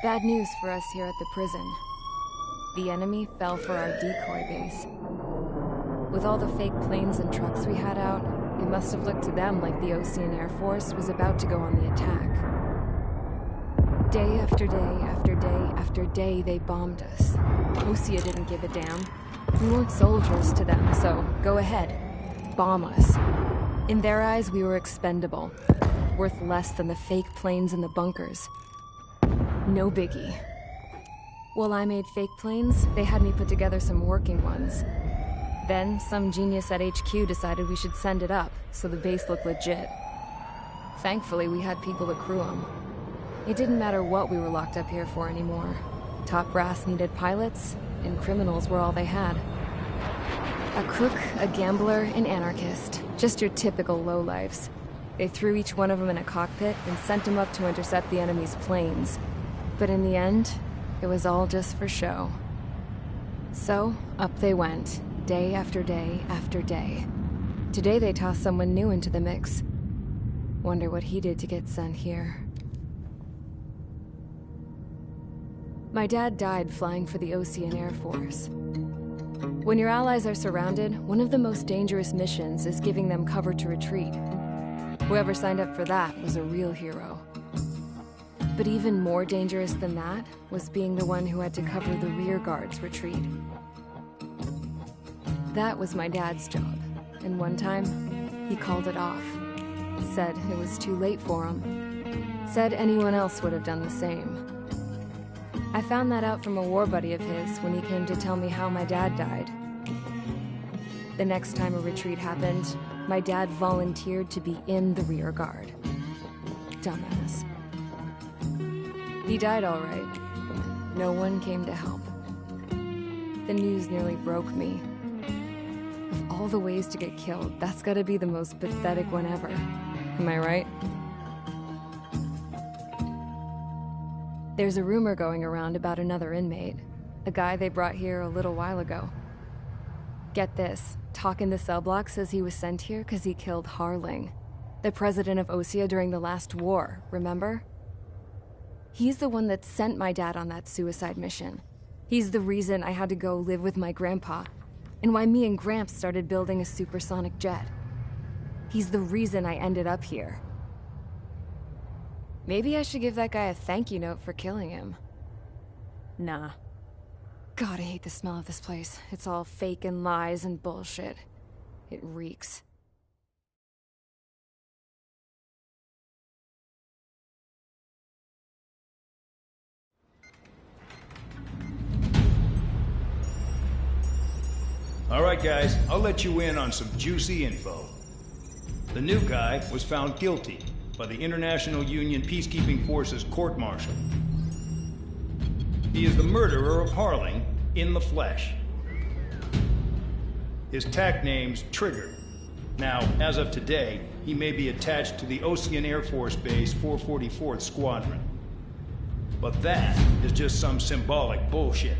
Bad news for us here at the prison. The enemy fell for our decoy base. With all the fake planes and trucks we had out, it must have looked to them like the Ocean Air Force was about to go on the attack. Day after day after day after day, they bombed us. Osea didn't give a damn. We weren't soldiers to them, so go ahead. Bomb us. In their eyes, we were expendable. Worth less than the fake planes in the bunkers. No biggie. While I made fake planes, they had me put together some working ones. Then, some genius at HQ decided we should send it up, so the base looked legit. Thankfully, we had people to crew them. It didn't matter what we were locked up here for anymore. Top brass needed pilots, and criminals were all they had. A crook, a gambler, an anarchist. Just your typical lowlifes. They threw each one of them in a cockpit and sent them up to intercept the enemy's planes. But in the end, it was all just for show. So, up they went, day after day after day. Today they tossed someone new into the mix. Wonder what he did to get sent here. My dad died flying for the Ocean Air Force. When your allies are surrounded, one of the most dangerous missions is giving them cover to retreat. Whoever signed up for that was a real hero. But even more dangerous than that was being the one who had to cover the rear guard's retreat. That was my dad's job, and one time, he called it off. Said it was too late for him. Said anyone else would have done the same. I found that out from a war buddy of his when he came to tell me how my dad died. The next time a retreat happened, my dad volunteered to be in the rear guard. Dumbass. He died all right. No one came to help. The news nearly broke me. Of all the ways to get killed, that's gotta be the most pathetic one ever. Am I right? There's a rumor going around about another inmate. A guy they brought here a little while ago. Get this, Talk in the cell block says he was sent here because he killed Harling, the president of Osea during the last war, remember? He's the one that sent my dad on that suicide mission. He's the reason I had to go live with my grandpa, and why me and Gramps started building a supersonic jet. He's the reason I ended up here. Maybe I should give that guy a thank you note for killing him. Nah. God, I hate the smell of this place. It's all fake and lies and bullshit. It reeks. All right, guys, I'll let you in on some juicy info. The new guy was found guilty by the International Union Peacekeeping Forces court-martial. He is the murderer of Harling in the flesh. His tag name's Trigger. Now, as of today, he may be attached to the Ocean Air Force Base 444th Squadron. But that is just some symbolic bullshit.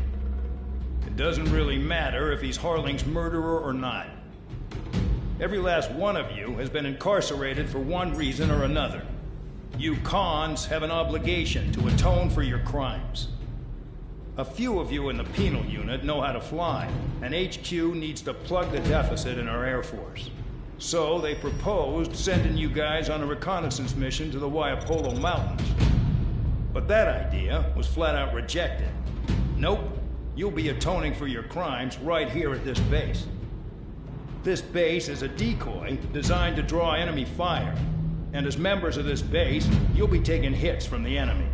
It doesn't really matter if he's Harling's murderer or not. Every last one of you has been incarcerated for one reason or another. You cons have an obligation to atone for your crimes. A few of you in the penal unit know how to fly, and HQ needs to plug the deficit in our Air Force. So they proposed sending you guys on a reconnaissance mission to the Waiapolo Mountains. But that idea was flat out rejected. Nope, you'll be atoning for your crimes right here at this base. This base is a decoy designed to draw enemy fire, and as members of this base, you'll be taking hits from the enemy.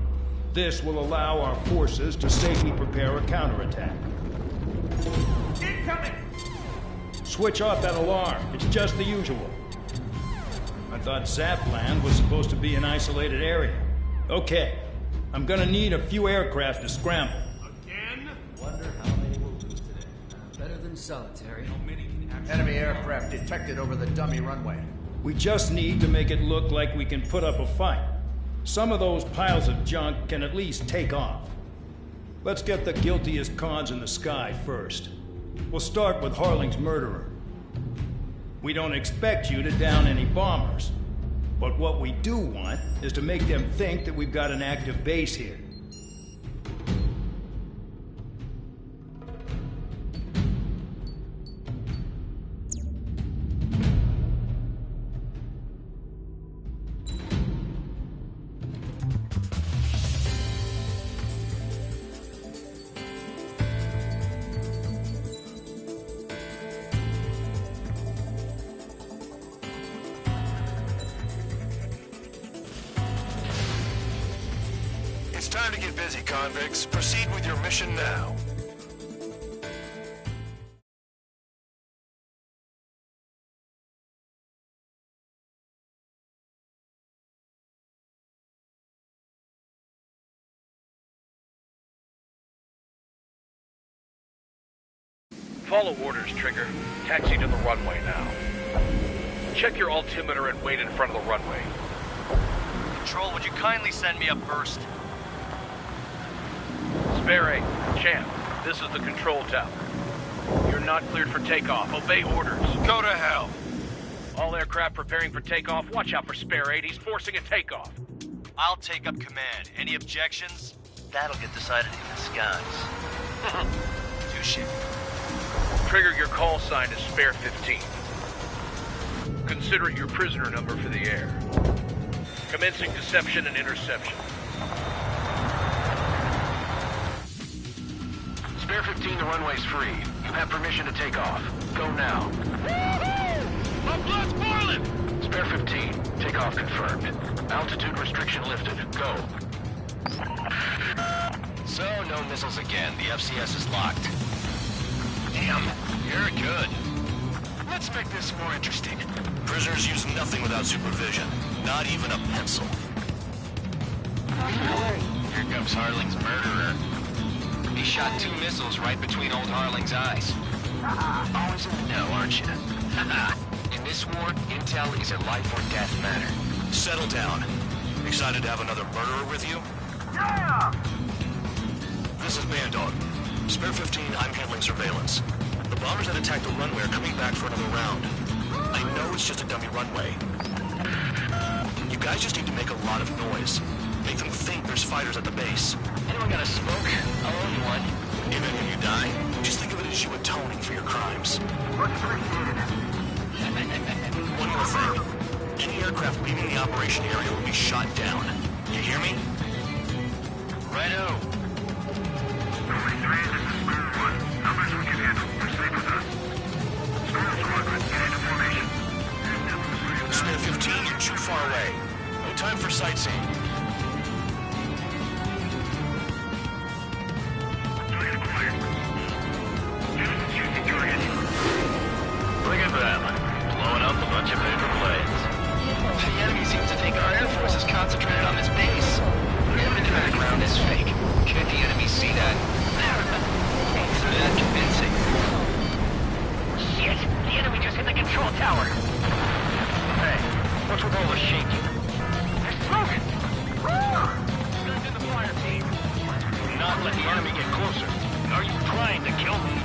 This will allow our forces to safely prepare a counterattack. Incoming! Switch off that alarm. It's just the usual. I thought Zapland was supposed to be an isolated area. Okay, I'm gonna need a few aircraft to scramble. Again? Wonder how many will lose today. Better than solitary. How many can actually... Enemy aircraft detected over the dummy runway. We just need to make it look like we can put up a fight. Some of those piles of junk can at least take off. Let's get the guiltiest cons in the sky first. We'll start with Harling's murderer. We don't expect you to down any bombers, but what we do want is to make them think that we've got an active base here. time to get busy, convicts. Proceed with your mission now. Follow orders, Trigger. Taxi to the runway now. Check your altimeter and wait in front of the runway. Control, would you kindly send me up first? Spare 8, Champ, this is the control tower. You're not cleared for takeoff. Obey orders. Go to hell. All aircraft preparing for takeoff. Watch out for Spare 8. He's forcing a takeoff. I'll take up command. Any objections? That'll get decided in the skies. Touche. Trigger, your call sign is Spare 15. Consider it your prisoner number for the air. Commencing deception and interception. Spare 15, the runway's free. You have permission to take off. Go now. Woohoo! My blood's boiling! Spare 15, takeoff confirmed. Altitude restriction lifted. Go. So, no missiles again. The FCS is locked. Damn, you're good. Let's make this more interesting. Prisoners use nothing without supervision. Not even a pencil. Here comes Harling's murderer. He shot 2 missiles right between old Harling's eyes. Always in the know, aren't you? In this war, intel is a life or death matter. Settle down. Excited to have another murderer with you? Yeah! This is Bandog. Spare 15, I'm handling surveillance. The bombers that attacked the runway are coming back for another round. I know it's just a dummy runway. You guys just need to make a lot of noise. Make them think there's fighters at the base. Anyone got a smoke? I'll own one. If any of you die, just think of it as you atoning for your crimes. Much appreciated. One more thing. Any aircraft leaving the operation area will be shot down. You hear me? Righto. Spare 15, you're too far away. No time for sightseeing. Look at them, blowing up a bunch of paper planes. The enemy seems to think our Air Force is concentrated on this base. Even the background is fake. Can't the enemy see that? Ain't so that convincing. Shit! The enemy just hit the control tower! Hey, what's with all the shaking? They're smoking! Guns in the fire team. Not let the enemy get closer. Are you trying to kill me?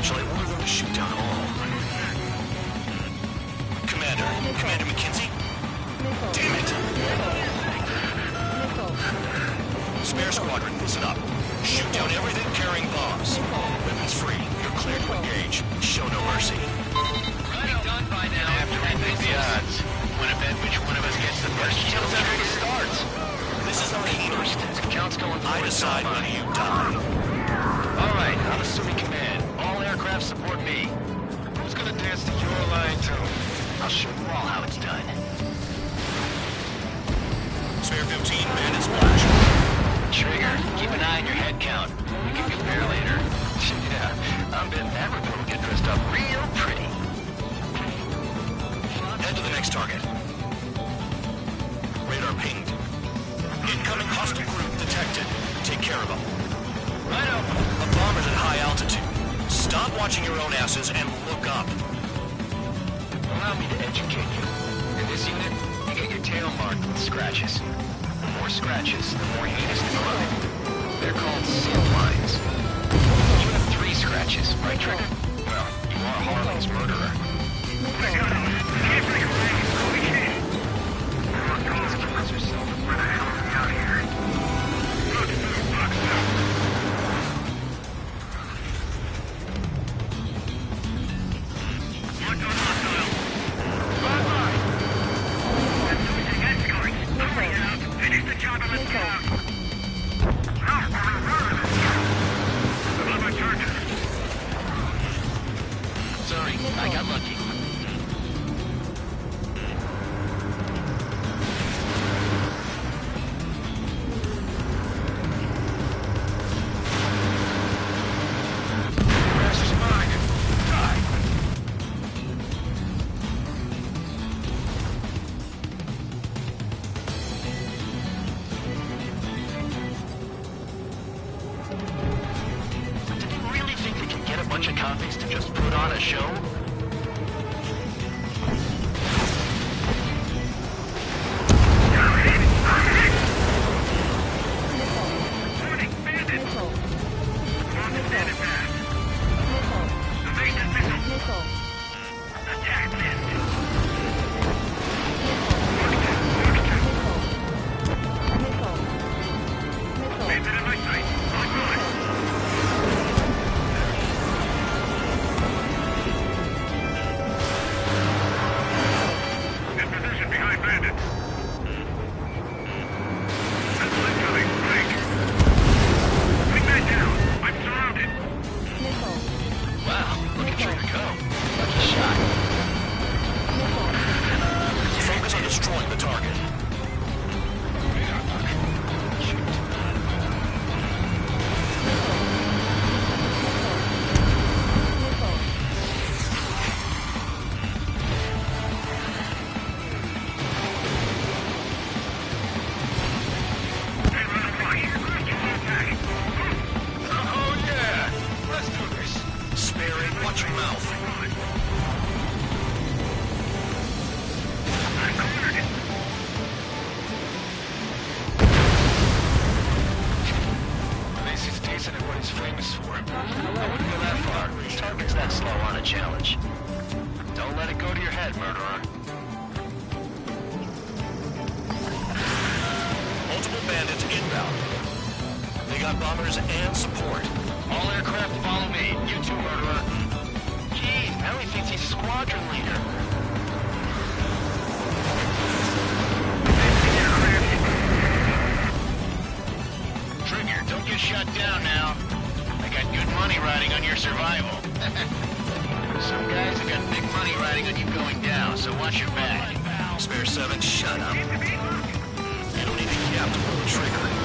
Shall I order them to shoot down all? Commander McKenzie? Damn it! Spare squadron, listen up. Shoot down everything carrying bombs. Weapons free. You're cleared to engage. Show no mercy. Be done by now. After we pick the odds, wanna bet which one of us gets the first kill after it starts? This is not first. Count's going forward. I decide when you die. All right, I'm assuming command. All aircraft support me. Who's gonna dance to your line too? I'll show you all how it's done. Spare 15, man is splash. Trigger, keep an eye on your head count. You can compare later. Yeah, I'm betting that report will get dressed up real pretty. Head to the next target. Radar pinged. Incoming hostile group detected. Take care of them. Righto. A bomber's at high altitude. Stop watching your own asses and look up. Allow me to educate you. In this unit, you get your tail marked with scratches. The more scratches, the more heinous the crime. They're called seal lines. You have 3 scratches, right, Trigger? Well, you are Harling's murderer. I got him. Can't break away. We can. Let's kill yourself. Where the hell are we out here? Look, box out. Sorry, I got lucky. show? bombers and support. All aircraft follow me. You too, murderer. Jeez, now he thinks he's squadron leader. Trigger, don't get shut down now. I got good money riding on your survival. Some guys have got big money riding on you going down, so watch your back. Spare 7, shut up. You don't need a cap to pull the trigger.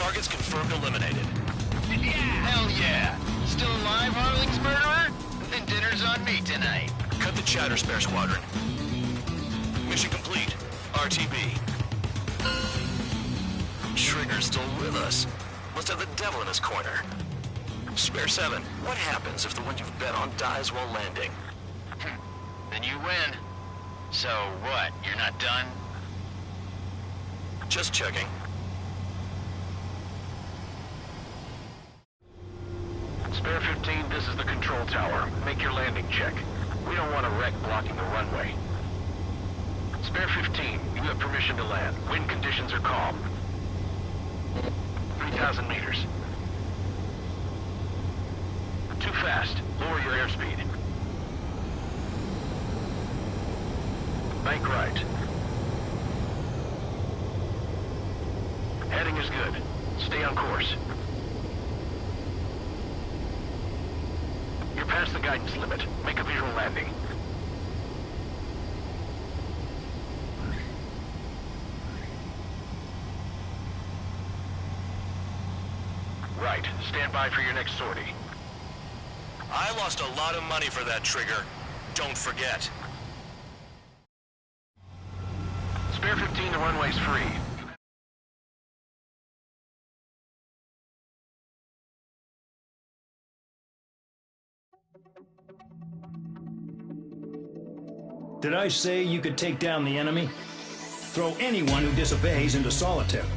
Targets confirmed eliminated. Yeah! Hell yeah! Still alive, Harling's murderer? Then dinner's on me tonight. Cut the chatter, Spare Squadron. Mission complete. RTB. Trigger's still with us. Must have the devil in his corner. Spare 7, what happens if the one you've bet on dies while landing? Then you win. So what, you're not done? Just checking. Spare 15, this is the control tower. Make your landing check. We don't want a wreck blocking the runway. Spare 15, you have permission to land. Wind conditions are calm. 3,000 meters. Too fast. Lower your airspeed. Bank right. Heading is good. Stay on course. You're past the guidance limit. Make a visual landing. Right. Stand by for your next sortie. I lost a lot of money for that, Trigger. Don't forget. Spare 15, the runway's free. Did I say you could take down the enemy? Throw anyone who disobeys into solitary.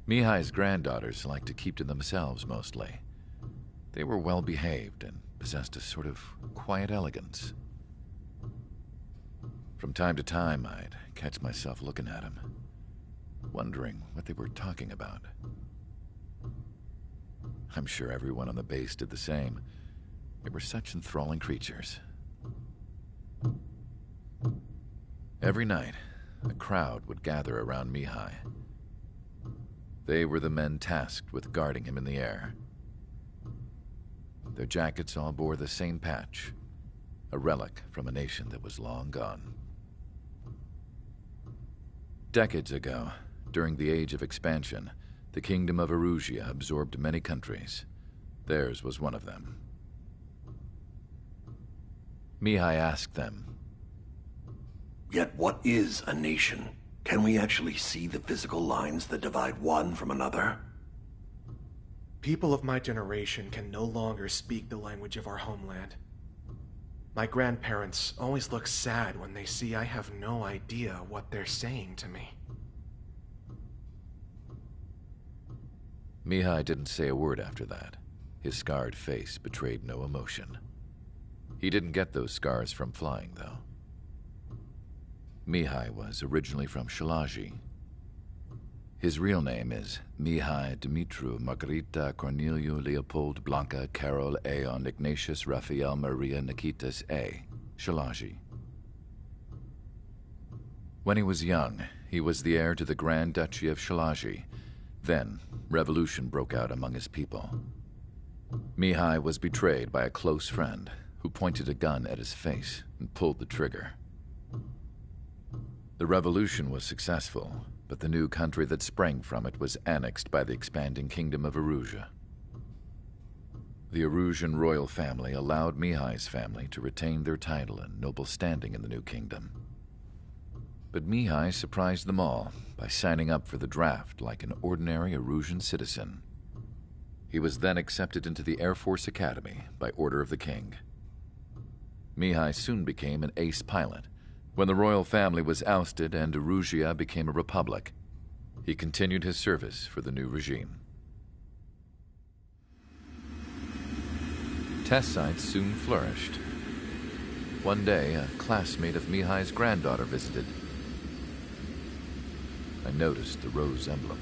Mihai's granddaughters liked to keep to themselves mostly. They were well behaved and possessed a sort of quiet elegance. From time to time, I'd catch myself looking at them, wondering what they were talking about. I'm sure everyone on the base did the same. They were such enthralling creatures. Every night, a crowd would gather around Mihai. They were the men tasked with guarding him in the air. Their jackets all bore the same patch, a relic from a nation that was long gone. Decades ago, during the Age of Expansion, the Kingdom of Erusia absorbed many countries. Theirs was one of them. Mihai asked them, "Yet what is a nation? Can we actually see the physical lines that divide one from another?" People of my generation can no longer speak the language of our homeland. My grandparents always look sad when they see I have no idea what they're saying to me. Mihai didn't say a word after that. His scarred face betrayed no emotion. He didn't get those scars from flying, though. Mihai was originally from Shalaji. His real name is Mihai Dumitru Margarita Corneliu Leopold Blanca Carol Aeon Ignatius Raphael Maria Nikitas A. Shalaji. When he was young, he was the heir to the Grand Duchy of Shalaji. Then, revolution broke out among his people. Mihai was betrayed by a close friend who pointed a gun at his face and pulled the trigger. The revolution was successful, but the new country that sprang from it was annexed by the expanding Kingdom of Erusia. The Erusian royal family allowed Mihai's family to retain their title and noble standing in the new kingdom. But Mihai surprised them all by signing up for the draft like an ordinary Erusian citizen. He was then accepted into the Air Force Academy by order of the king. Mihai soon became an ace pilot. When the royal family was ousted and Erusia became a republic, he continued his service for the new regime. Test sites soon flourished. One day, a classmate of Mihai's granddaughter visited. I noticed the rose emblem.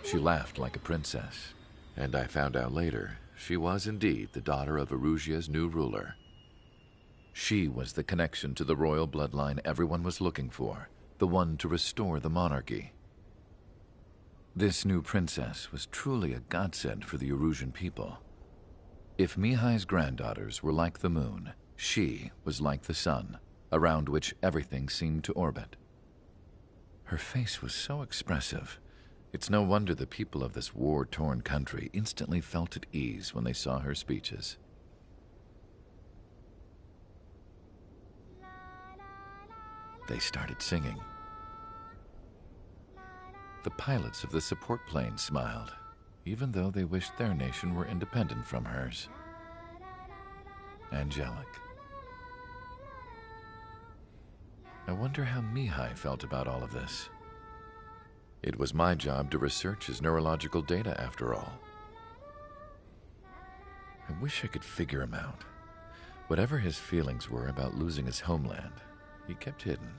She laughed like a princess, and I found out later she was indeed the daughter of Erusia's new ruler. She was the connection to the royal bloodline everyone was looking for, the one to restore the monarchy. This new princess was truly a godsend for the Erusian people. If Mihai's granddaughters were like the moon, she was like the sun, around which everything seemed to orbit. Her face was so expressive. It's no wonder the people of this war-torn country instantly felt at ease when they saw her speeches. They started singing. The pilots of the support plane smiled, even though they wished their nation were independent from hers. Angelic. I wonder how Mihai felt about all of this. It was my job to research his neurological data, after all. I wish I could figure him out. Whatever his feelings were about losing his homeland, he kept hidden,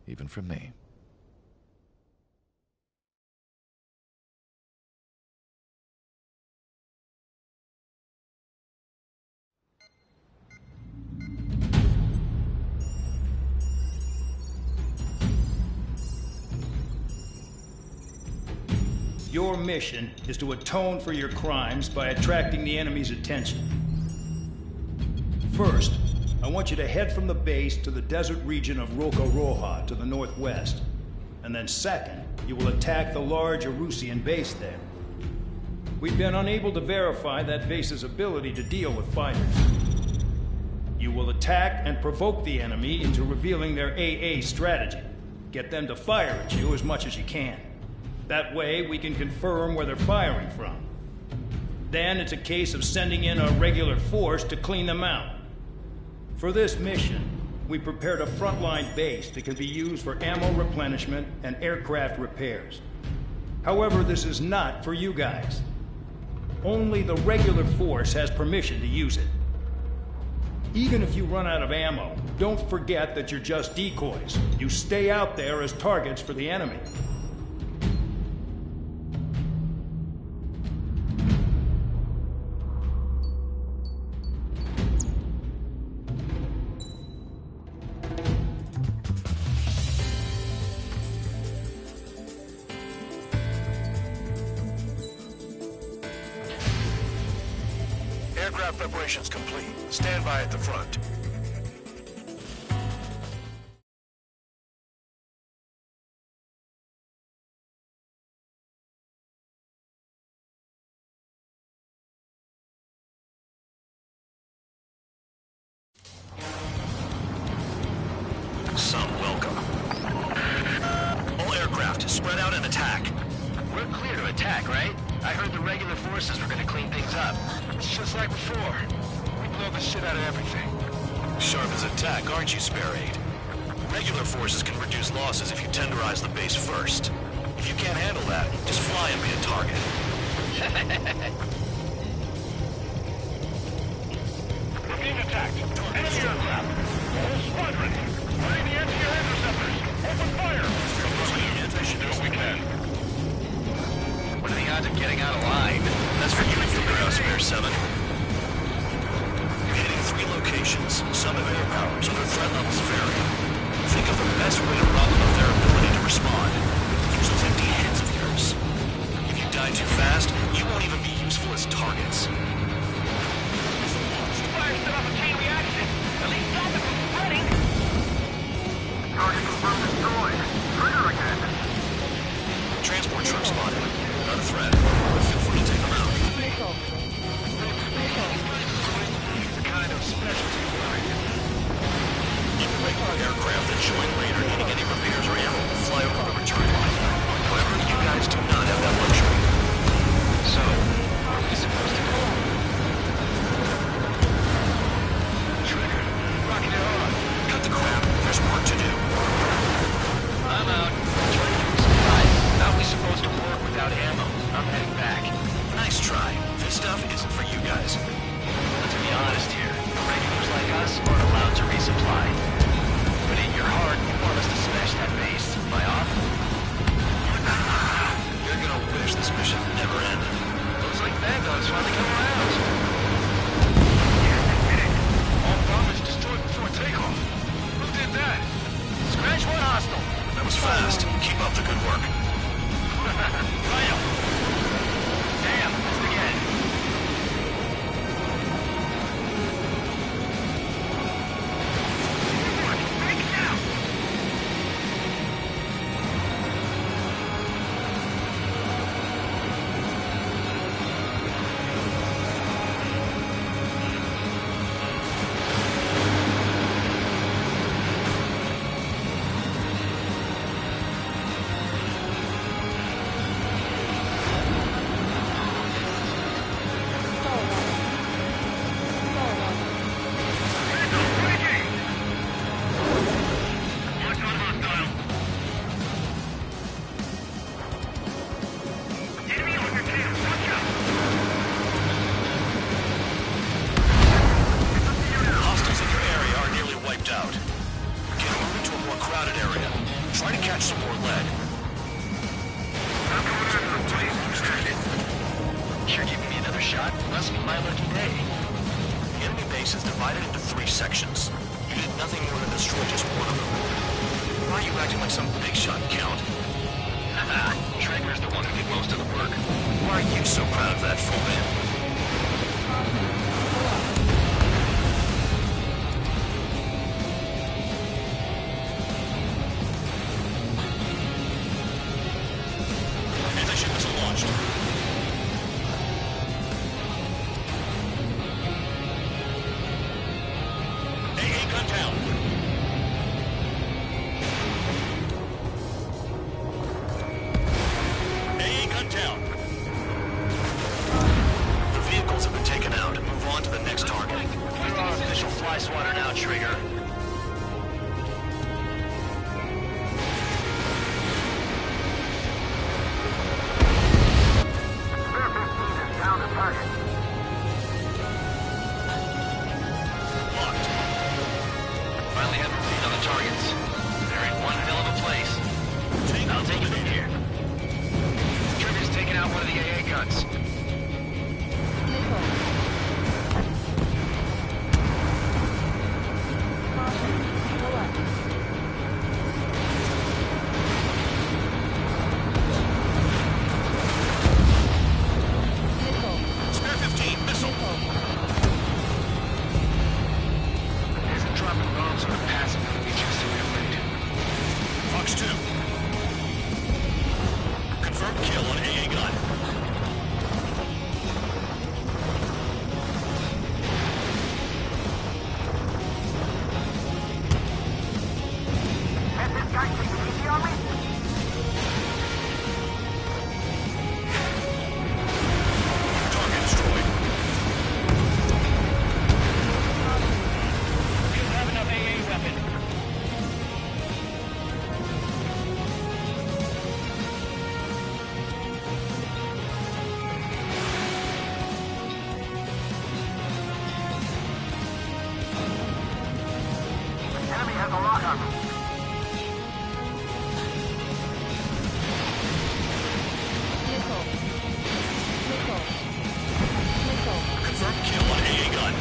even from me. Your mission is to atone for your crimes by attracting the enemy's attention. First, I want you to head from the base to the desert region of Roca to the northwest. And then second, you will attack the large Erusian base there. We've been unable to verify that base's ability to deal with fighters. You will attack and provoke the enemy into revealing their AA strategy. Get them to fire at you as much as you can. That way, we can confirm where they're firing from. Then it's a case of sending in a regular force to clean them out. For this mission, we prepared a frontline base that can be used for ammo replenishment and aircraft repairs. However, this is not for you guys. Only the regular force has permission to use it. Even if you run out of ammo, don't forget that you're just decoys. You stay out there as targets for the enemy. Aircraft preparations complete. Stand by at the front. Some welcome. All aircraft, spread out and attack. We're clear to attack, right? I heard the regular forces were gonna clean things up. It's just like before. We blow the shit out of everything. Sharp as a tack, aren't you, Spare Aid? Regular forces can reduce losses if you tenderize the base first. If you can't handle that, just fly and be a target. We're being attacked. Enemy aircraft. Whole squadron. Find the anti-air interceptors. Open fire. I should do what we can. What are the odds of getting out of line? That's for you to figure out, Spare 7. You're hitting 3 locations. Some have air powers, other threat levels vary. Think of the best way to rob them of their ability to respond. Use those empty heads of yours. If you die too fast, you won't even be useful as targets. Fire set off a chain reaction. At least stop it from spreading. Target confirmed destroyed. Trigger again. Transport truck spotted. Not a threat, but feel free to take them out. The kind of specialty flying. Even regular aircraft that join later needing any repairs or ammo will fly over the return line. However, you guys do not have that luxury. So, what are we supposed to do? Trigger, rocking it on. Cut the crap. There's work to do. I'm out. Supplies. How are we supposed to work without ammo? I'm heading back. Nice try. This stuff isn't for you guys. Let's be honest here. that? Scratch one hostile. That was fast. Keep up the good work. Right. Damn, missed again. Break it down. Hostiles in your area are nearly wiped out. Get moving to a more crowded area. Try to catch some more lead. You're giving me another shot? Must be my lucky day. The enemy base is divided into 3 sections. You did nothing more than destroy just one of them. Why are you acting like some big shot, Count? Trigger's the one who did most of the work. Why are you so proud of that fool man? Anti-ship missile launched. AA gun down. AA gun down. The vehicles have been taken out. Move on to the next target. You're our official fly swatter now, Trigger. Locked. Finally have a read on the targets. They're in one hell of a place. I'll take it from here. Trigger's taking out one of the AA guns. Spare 15, missile. Isn't dropping bombs on a passive gonna be just a real rate? Fox 2. Confirmed kill on AA gun. Target destroyed. We don't have enough AA weapon. Enemy has a lock on them. Confirmed kill on AA gun.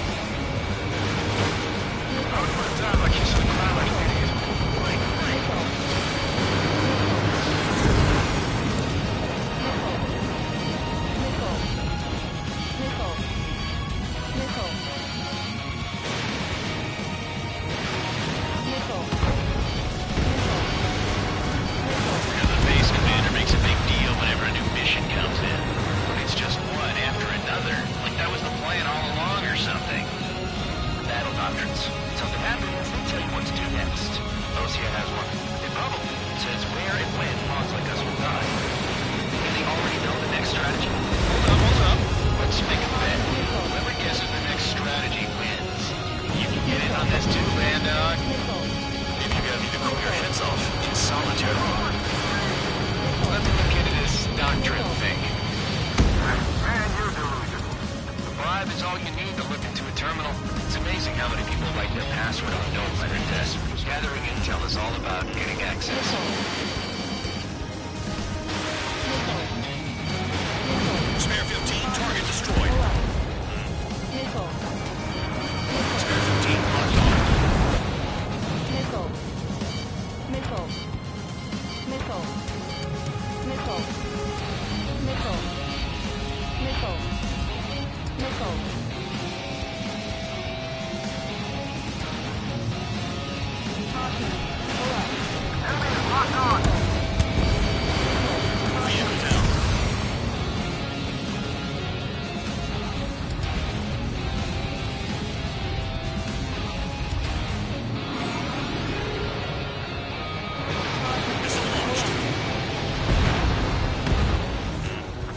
I would put it down like he's in the crowd like an idiot. And the base commander makes a big deal whenever a new mission comes in. It's just one after another, like that was the plan all along or something. Battle doctrines. Something happens, they tell you what to do next. Osea has one. It probably says where and when pawns like us will die. Do they already know the next strategy? Hold up. Let's make a bet. Whoever guesses the next strategy wins. You can get in on this too, man, dog. Maybe you guys need to cool your heads off in solitary mode. Let's look into this doctrine thing. Man, you're delusional. The bribe is all you need to look into a terminal. It's amazing how many people write their password on notes on their desk. Gathering intel is all about getting access. Spare 15, target destroyed. Spare 15, locked on. Missile. Missile. Missile. Missile. Missile. Missile. Caution. Pull up. Enemy is locked on. Vehicle down. Missile launched.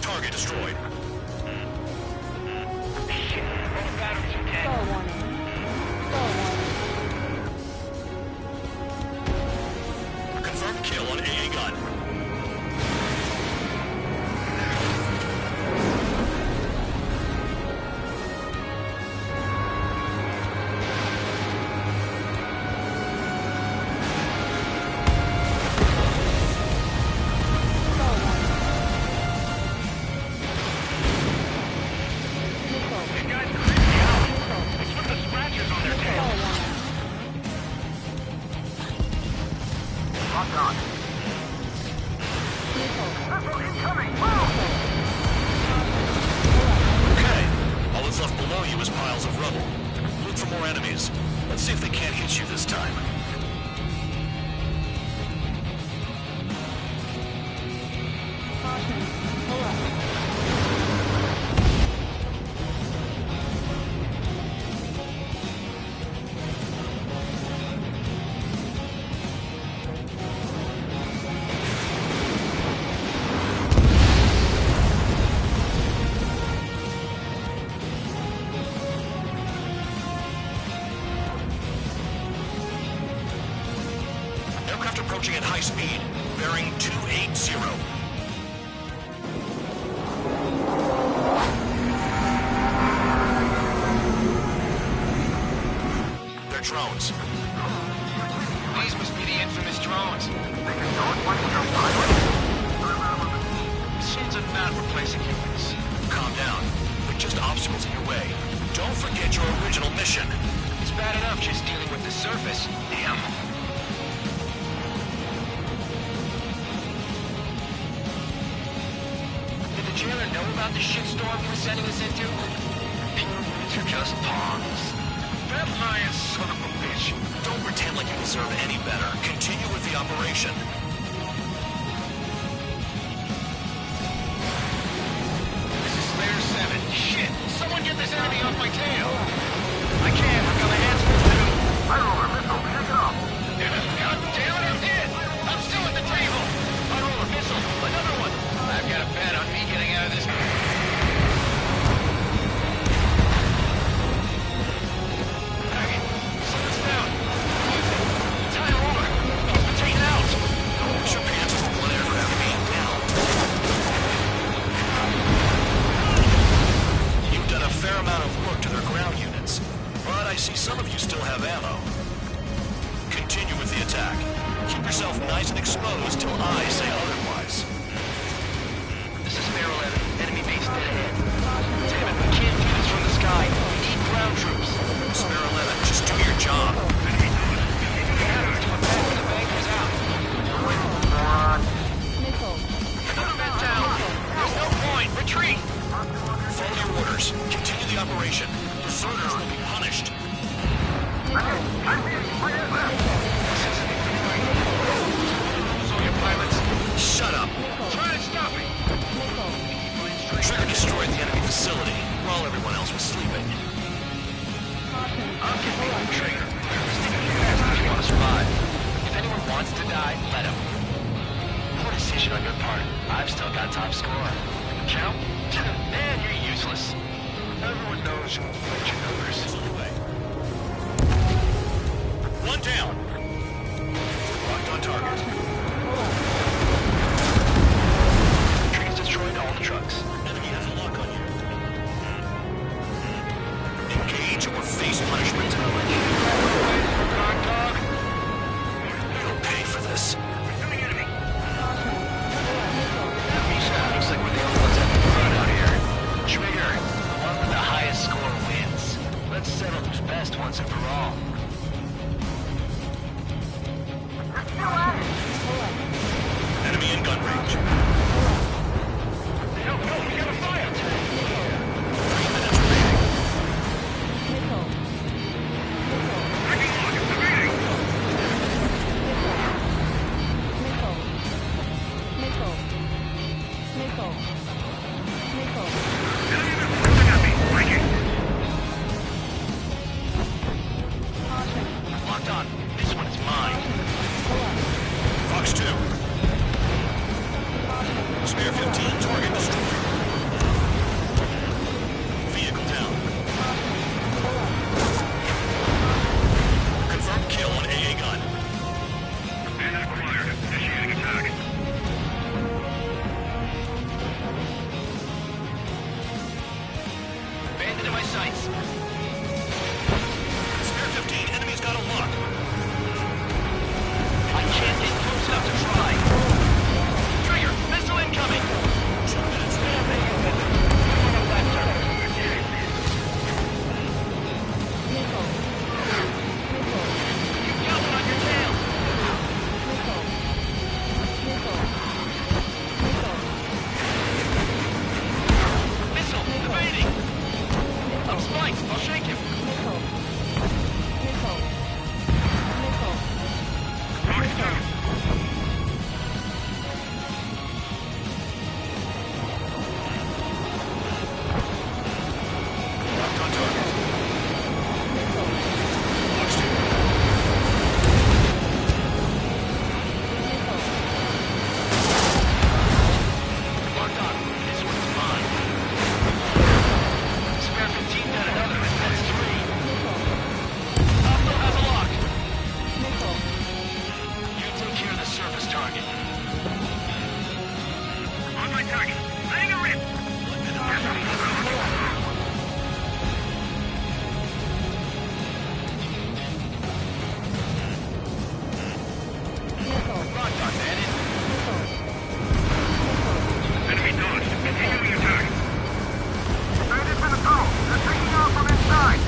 Target destroyed. Shit, both batteries are dead. Stall warning. Stall warning. Confirmed kill on AA gun. Stall warning. Missile. These guys creep me out. Missile. It's with the scratches on their Stall tails. warning. Locked on. Missile. Missile incoming. Move! Okay. All that's left below you is piles of rubble. Look for more enemies. Let's see if they can't hit you this time. Caution. Pull up. Aircraft approaching at high speed. Bearing 280. They're drones. These must be the infamous drones. Machines are not replacing humans. Calm down. They're just obstacles in your way. Don't forget your original mission. It's bad enough just dealing with the surface. Damn. Did the jailer know about the shitstorm he was sending us into? Humans are just pawns. That lying son of a bitch. Don't pretend like you deserve any better. Continue with the operation. This is Slayer 7. Shit! Someone get this enemy off my tail! I can't. I've got my hands full too. High roller missile, take it off. God damn it, I'm hit! I'm still at the table! I roll a missile. Another one. I've got a bet on me getting out of this. Target. Someone's down. It's high roller. He's been taken out. Wash your pants with one aircraft being down. You've done a fair amount of work to their ground units, but I see some of you still have ammo. Continue with the attack. Keep yourself nice and exposed till I say otherwise. This is Bear 11. Enemy base dead ahead. Damn it, we can't do this from the sky. We need ground troops. Spare 11, just do your job. To a bed when the banker's out. Missile. Put them in down. There's no point. Retreat. Follow your orders. Continue the operation. Deserters will be punished. Soviet pilots. Shut up. Try to stop me. Trigger destroyed the enemy facility while everyone else was sleeping. I'm giving you trigger. If you want to survive. If anyone wants to die, let him. Poor decision on your part. I've still got top score. Count? Man, you're useless. Everyone knows you won't fight your numbers. One down. Locked on target. Trees destroyed all the trucks. Enemy has a lock on you. Engage or face punishment. Guard dog. You'll pay for this. Pursuing enemy. Misha, looks like we're the only ones having fun out here. Trigger, the one with the highest score wins. Let's settle who's best once and for all. Still at it. Watch 2. Spare 15, target destroyed. Vehicle down. Confirmed kill on AA gun. Bandit acquired. Initiating attack. Bandit in my sights. Spare 15, enemy's got a lock. I can't get close enough to try. Trigger, missile incoming. 2 minutes Keep jumping on your tail. Missile, evading. I'm spiked. I'll shake him. Locked on target. Watch 2. Locked on. This one's mine. Spare 15 got another, and that's 3. Opto has a lock. You take care of the surface target. On my target. Letting her rip. Locked on, Bandit. Enemy dodged. Continuing attack. Bandits in the tunnel. They're taking off from inside.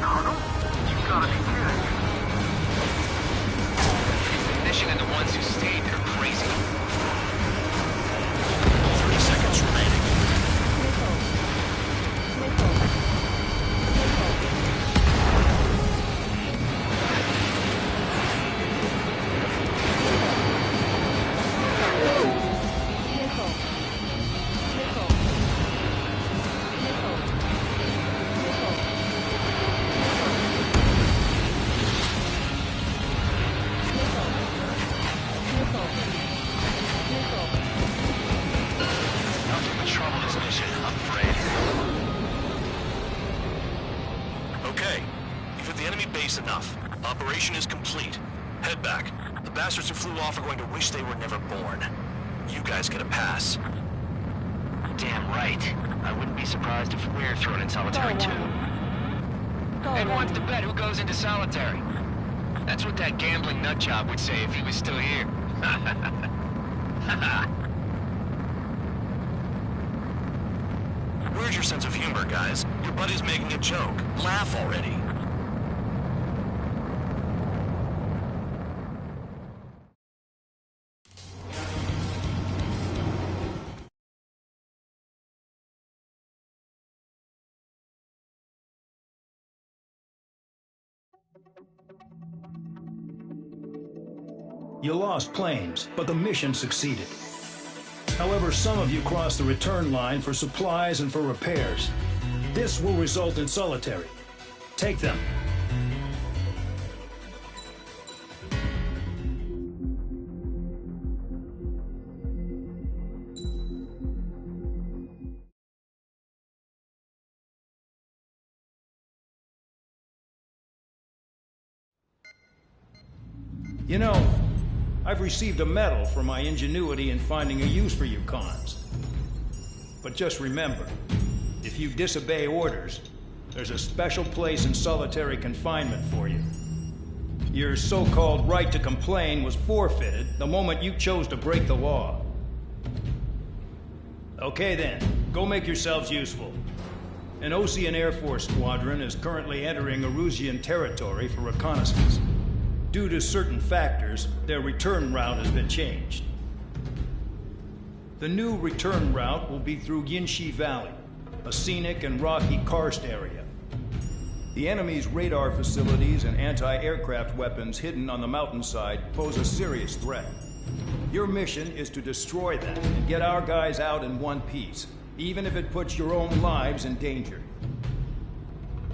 Tunnel? You gotta be kidding. Mission and the ones who stayed there crazy. 30 seconds remaining. Nothing but trouble this mission, I'm afraid. Okay, you've hit the enemy base enough. Operation is complete. Head back. The bastards who flew off are going to wish they were never born. You guys get a pass. Damn right. I wouldn't be surprised if we're thrown in solitary too. And wants to bet who goes into solitary? That's what that gambling nutjob would say if he was still here. Where's your sense of humor, guys? Your buddy's making a joke. Laugh already. You lost planes, but the mission succeeded. However, some of you crossed the return line for supplies and for repairs. This will result in solitary. Take them. You know, I've received a medal for my ingenuity in finding a use for you cons. But just remember, if you disobey orders, there's a special place in solitary confinement for you. Your so-called right to complain was forfeited the moment you chose to break the law. Okay then, go make yourselves useful. An Osean Air Force squadron is currently entering Erusian territory for reconnaissance. Due to certain factors, their return route has been changed. The new return route will be through Yinshi Valley, a scenic and rocky karst area. The enemy's radar facilities and anti-aircraft weapons hidden on the mountainside pose a serious threat. Your mission is to destroy them and get our guys out in one piece, even if it puts your own lives in danger.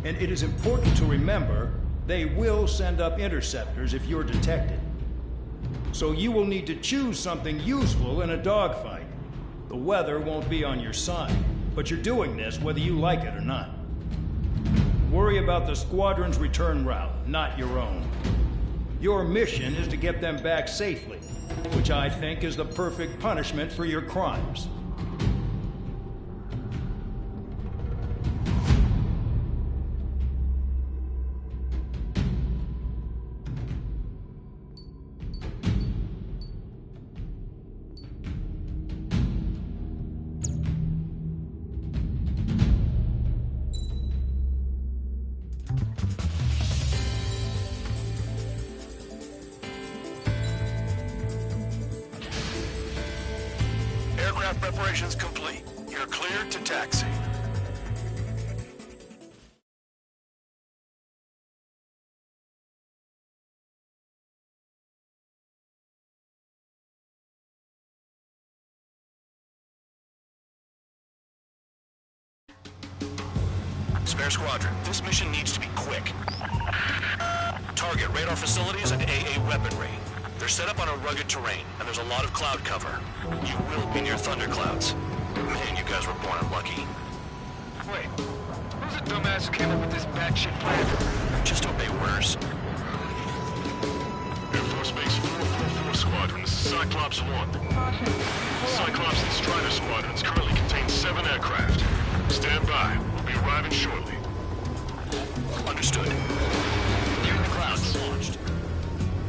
And it is important to remember, they will send up interceptors if you're detected. So you will need to choose something useful in a dogfight. The weather won't be on your side, but you're doing this whether you like it or not. Worry about the squadron's return route, not your own. Your mission is to get them back safely, which I think is the perfect punishment for your crimes. Aircraft preparations complete. You're cleared to taxi. Spare Squadron, this mission needs to be quick. Target radar facilities and AA weaponry. They're set up on a rugged terrain, and there's a lot of cloud cover. You will be near thunderclouds. Man, you guys were born unlucky. Wait, who's the dumbass who came up with this batshit plan? Just obey orders. Air Force Base 444 Squadron, this is Cyclops 1. Cyclops and Strider Squadrons currently contain 7 aircraft. Stand by. We'll be arriving shortly. Understood. Near the clouds. Launched.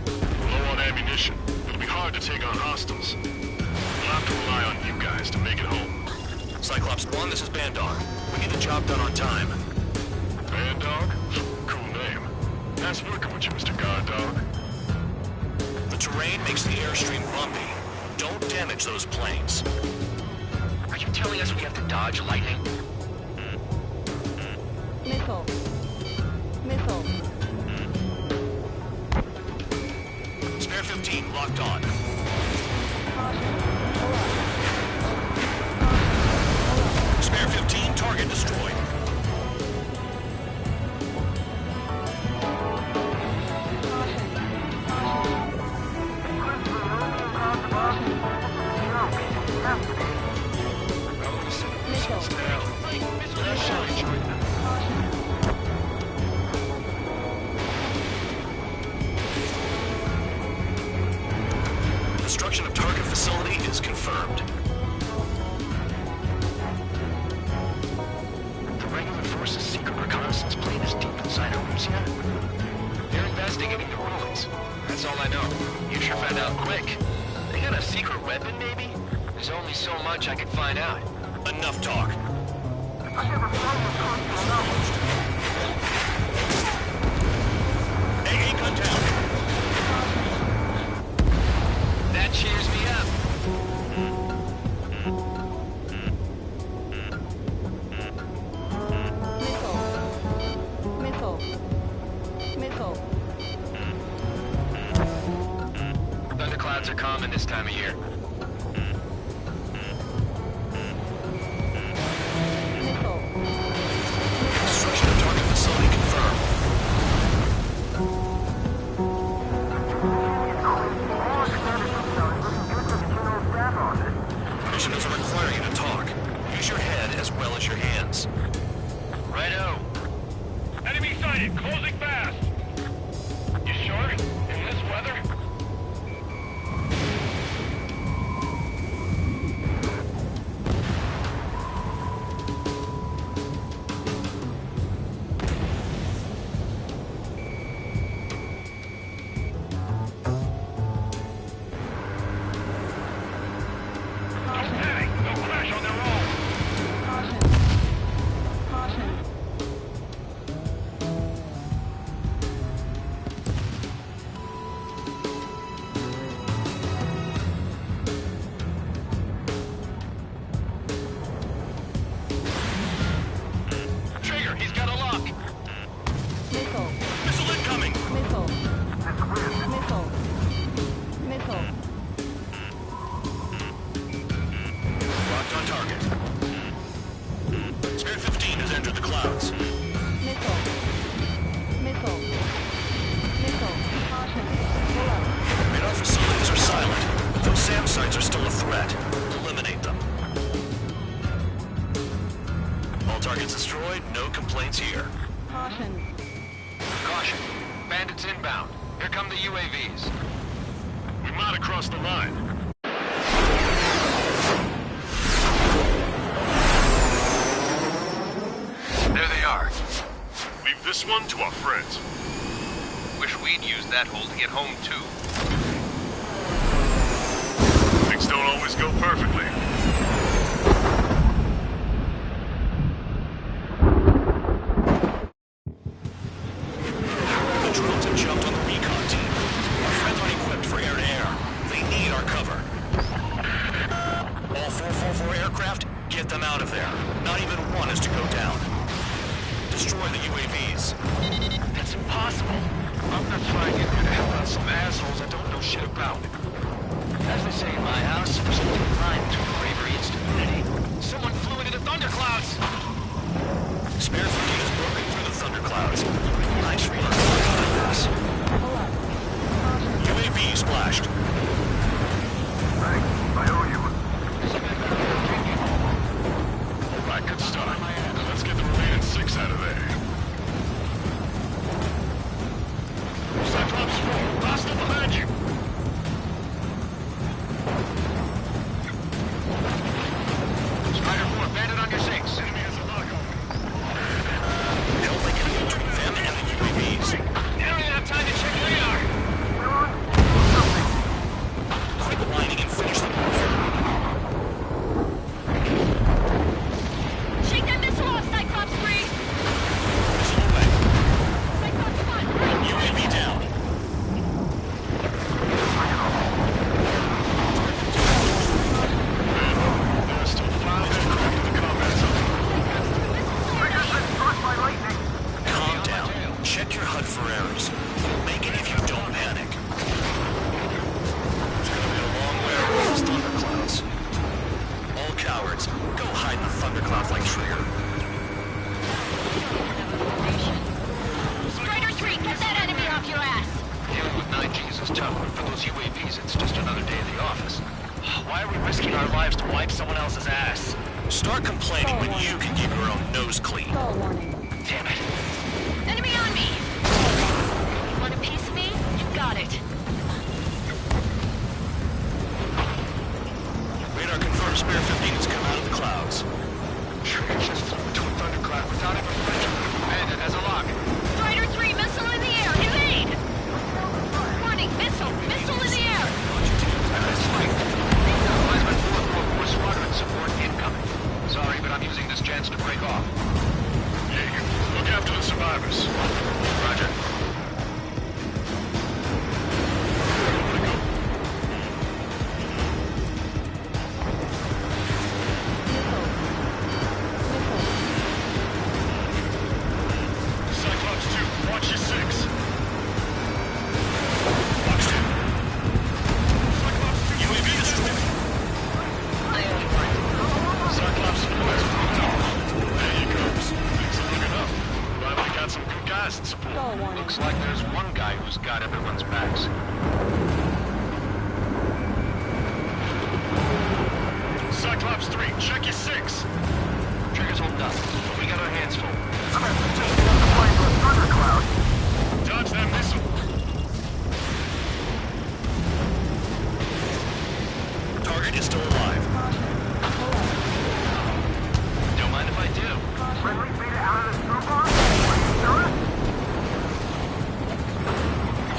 Low on ammunition. It'll be hard to take on hostiles. We'll have to rely on you guys to make it home. Cyclops 1, this is Bandog. We need the job done on time. Bandog? Cool name. Nice working with you, Mr. Guard Dog. The terrain makes the airstream bumpy. Don't damage those planes. Are you telling us we have to dodge lightning? Missile. Missile. Spare 15, locked on. Spare 15, target destroyed. Destruction of target facility is confirmed. The regular force's secret reconnaissance plane is deep inside Arusea? They're investigating the ruins. That's all I know. You should find out quick. They got a secret weapon, maybe? There's only so much I can find out. Enough talk. AA gun down. That cheers me up. Missile. Missile. Thunderclouds are common this time of year. Destruction of target facility confirmed. Mission doesn't require you to talk. Use your head as well as your hands. Righto. Enemy sighted! Closing fast! You sure? In this weather? Here come the UAVs. We might have crossed the line. There they are. Leave this one to our friends. Wish we'd used that hole to get home, too. Things don't always go perfectly. The drones have jumped on the recon team. Our friends aren't equipped for air-to-air. They need our cover. All 444 aircraft, get them out of there. Not even one is to go down. Destroy the UAVs. That's impossible. I'm not flying in here to help out some assholes I don't know shit about. As they say in my house, there's a thin line between bravery and stupidity. Someone flew into the thunderclouds! Spare 15 is broken through the thunderclouds. Nice reload. UAV splashed. Thanks. I owe you. All right, good start. Now let's get the remaining 6 out of there. Cyclops 4, hostile behind you. Strider 4, bandit on your 6. Enemy has a lock on me. They'll link it between them and the UAVs. They don't even have time to check radar! Quit whining and finish them off. Shake that missile off, Cyclops 3! Missile away. Cyclops 1, UAV down. There are still 5 aircraft in the combat zone. Calm down. Check your HUD for errors. You'll make it if you don't panic. It's gonna be a long way over those thunderclouds. All cowards, go hide in the thunderclouds like Trigger. Strider 3, get that enemy off your ass! Dealing with 9Gs is tough, but for those UAVs, it's just another day at the office. Why are we risking our lives to wipe someone else's ass? Start complaining when you can keep your own nose clean. Damn it. Enemy on me! You want a piece of me? You got it. Radar confirms Spare 15 has come out of the clouds. Trigger just flew into a thundercloud without even flinching. Bandit has a lock. Strider 3, missile in the air! Evade! Warning, missile! Missile in the air! That's right. Wiseman 444 squadron support incoming. Sorry, but I'm using this chance to break off. Yeah, look after the survivors. Roger. Cyclops 2, watch your 6. Watch it. Cyclops 2, UAV destroyed. Cyclops 4 has moved off. There you go. Things are looking up. Finally got some good guys in support. Looks like there's one guy who's got everyone's backs. Cyclops 3, check your 6. Trigger's holding up. We got our hands full. Dodge that missile. Target is still alive. Don't mind if I do.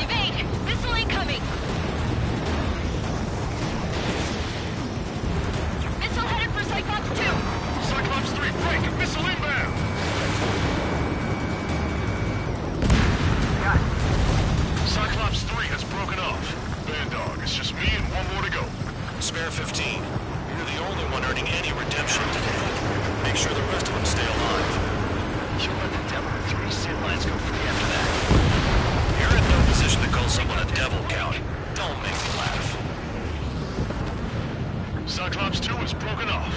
Evade! Missile incoming! Missile headed for Cyclops 2! Cyclops 3, break! Missile inbound! Cyclops 3 has broken off. Band dog, it's just me and one more to go. Spare 15. You're the only one earning any redemption today. Make sure the rest of them stay alive. You let the devil 3 sin lines go free after that. You're in no position to call someone a devil, Count. Don't make me laugh. Cyclops 2 is broken off.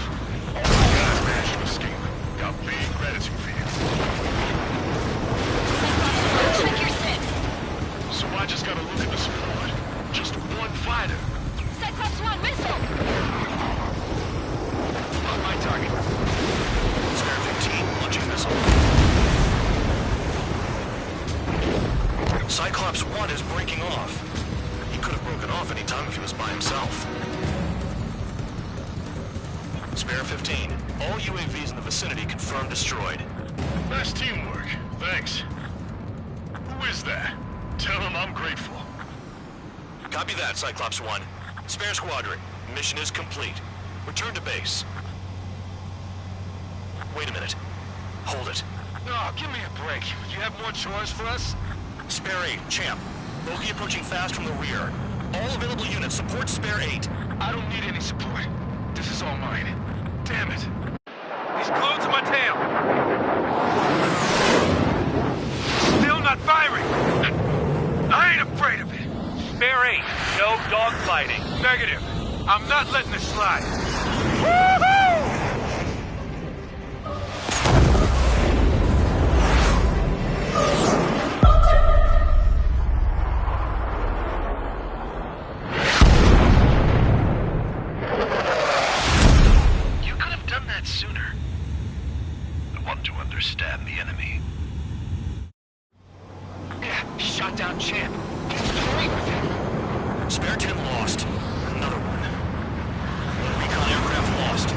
All the guys managed to escape. Got big gratitude for you. Check your 6! So I just gotta look at the support. Just one fighter. Cyclops 1, missile! On my target. Spare 15, launching missile. Cyclops 1 is breaking off. He could have broken off any time if he was by himself. Spare 15. All UAVs in the vicinity confirmed destroyed. Nice teamwork. Thanks. Who is that? Tell him I'm grateful. Copy that, Cyclops 1. Spare squadron. Mission is complete. Return to base. Wait a minute. Hold it. Oh, give me a break. You have more chores for us? Spare 8, Champ. Bogey approaching fast from the rear. All available units support Spare 8. I don't need any support. This is all mine. Damn it. He's glued to my tail. Still not firing. I ain't afraid of it. Spare 8, no dogfighting. Negative. I'm not letting this slide. Woohoo! You could have done that sooner. I want to understand the enemy. Yeah, shot down Champ. Straight with him. Spare 10 lost. Another one. One recon aircraft lost.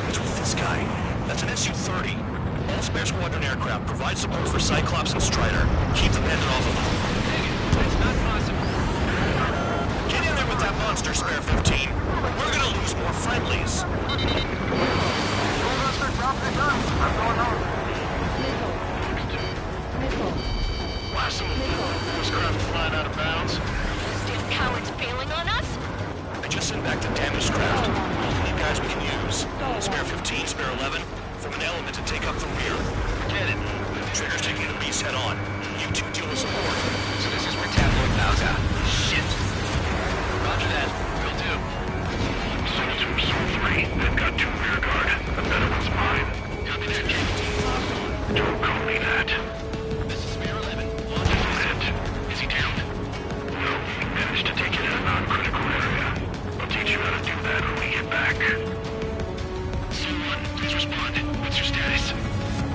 What's with this guy? That's an Su-30. All Spare Squadron aircraft provide support for Cyclops and Strider. Keep the bandit off of them. It's not possible. Get in there with that monster, Spare 15. We're gonna lose more friendlies. Why some force craft flying out of bounds? These cowards bailing on us? I just sent back the damaged craft. We need guys we can use. Spare 15, Spare 11, from an element to take up the rear. Get it. Trigger's taking the beast head on. You two deal with support. So this is where Tabloid bows out. Shit. Roger that. Will do. Soul 2, Soul 3. They've got 2 rear guard. The better one's mine. Copy that, Chief. Don't call me that. This is Spare 11. This is it. Is he down? No, we managed to take it in a non-critical area. I'll teach you how to do that when we get back. Someone, please respond. What's your status?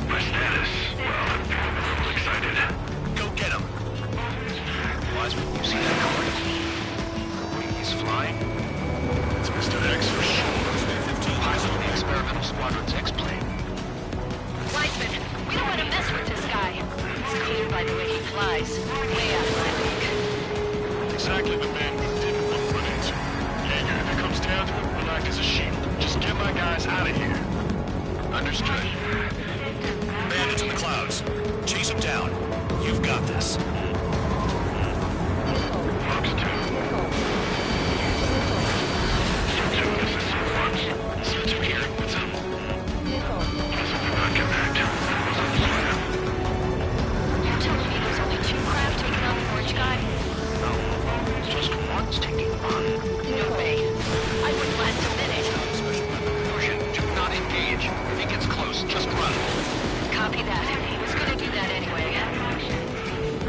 My status? Well, I'm a little excited. Go get him. Wiseman, you see that card? He's flying? It's Mr. X for sure. Spare 15, Possibly the experimental squadron's X-plane. Weisman, we don't want to mess with this guy. It's clear by the way he flies. Way athletic. Exactly the man we didn't want to run into. Jaeger, if it comes down to it, we'll act as a shield. Just get my guys out of here. Understood. Bandits in the clouds. Chase them down. You've got this. Fox 2. Soul 2, this is Soul 1. Soul 2 here. What's up? Pleasant did not get back to me. I was on fire. You're telling me there's only 2 craft taking on the orange guy? No. Just one's taking on. No way. I wouldn't last a minute. Persian, do not engage. If he gets close, just run. Copy that. He was gonna do that anyway.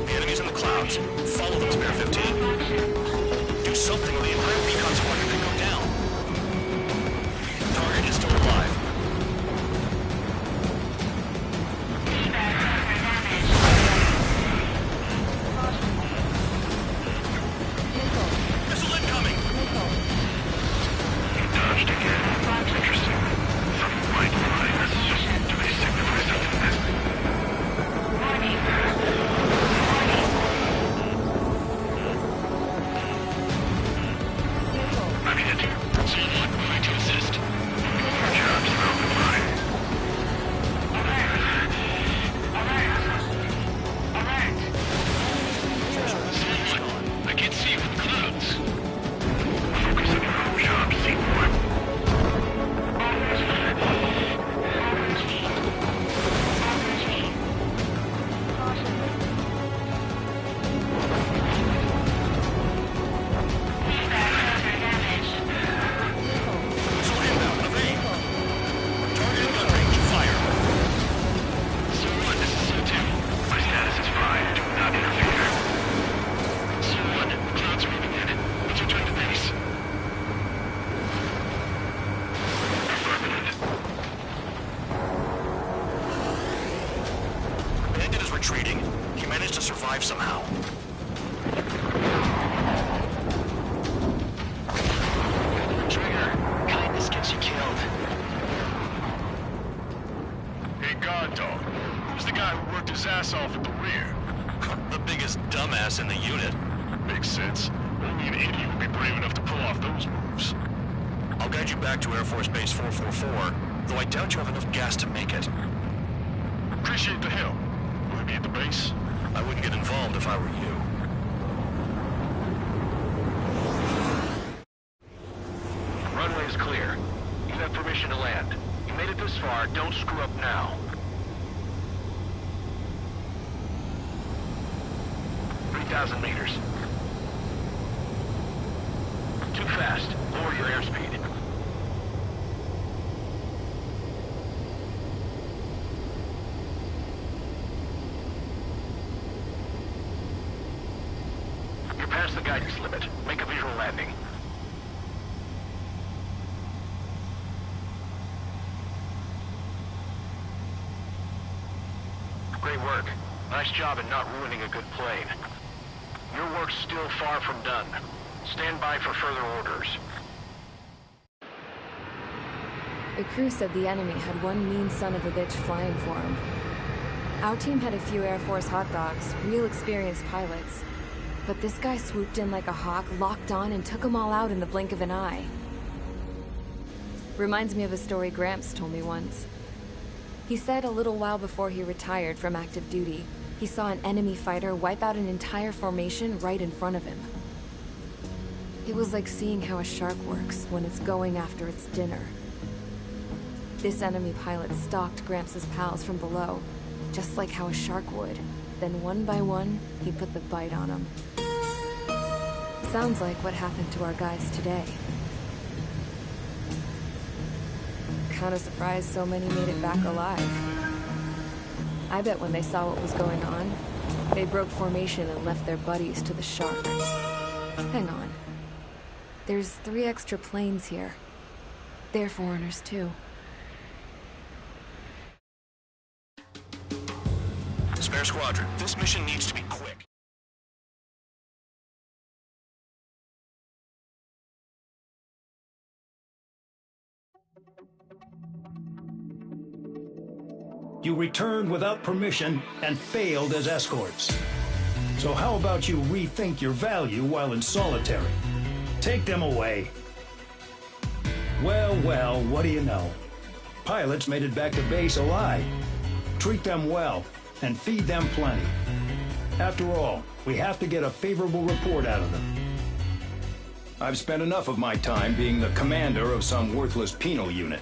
The enemy's in the clouds. Follow them, Spare 15. Do something or the entire recon squadron could go down. Target is still alive. Missile incoming! He dodged again. It's interesting. Some white line messages. Do they signify something? I'm hit. Someone willing to assist. Your job's about the line. Someone. I can't see you in the clouds. Focus on your own job, Seymour. Missile inbound. Evade. Target in gun range. Fire. Someone, this is Soul 2. My status is fine. Do not interfere. Someone, the clouds are moving in. Let's return to base. Affirmative. Bandit is retreating. He managed to survive somehow. back to Air Force Base 444, though I doubt you have enough gas to make it. Appreciate the help. Will you be at the base? I wouldn't get involved if I were you. Runway is clear. You have permission to land. You made it this far, don't screw up now. 3,000 meters. Too fast. Lower your airspeed. You're past the guidance limit. Make a visual landing. Great work. Nice job in not ruining a good plane. Your work's still far from done. Stand by for further orders. The crew said the enemy had one mean son of a bitch flying for him. Our team had a few Air Force hot dogs, real experienced pilots. But this guy swooped in like a hawk, locked on, and took them all out in the blink of an eye. Reminds me of a story Gramps told me once. He said a little while before he retired from active duty, he saw an enemy fighter wipe out an entire formation right in front of him. It was like seeing how a shark works when it's going after its dinner. This enemy pilot stalked Gramps' pals from below, just like how a shark would. Then one by one, he put the bite on them. Sounds like what happened to our guys today. Kinda surprised so many made it back alive. I bet when they saw what was going on, they broke formation and left their buddies to the shark. Hang on. There's 3 extra planes here. They're foreigners too. Spare squadron, this mission needs to be quick. You returned without permission and failed as escorts. So how about you rethink your value while in solitary? Take them away. Well, well, what do you know? Pilots made it back to base alive. Treat them well and feed them plenty. After all, we have to get a favorable report out of them. I've spent enough of my time being the commander of some worthless penal unit.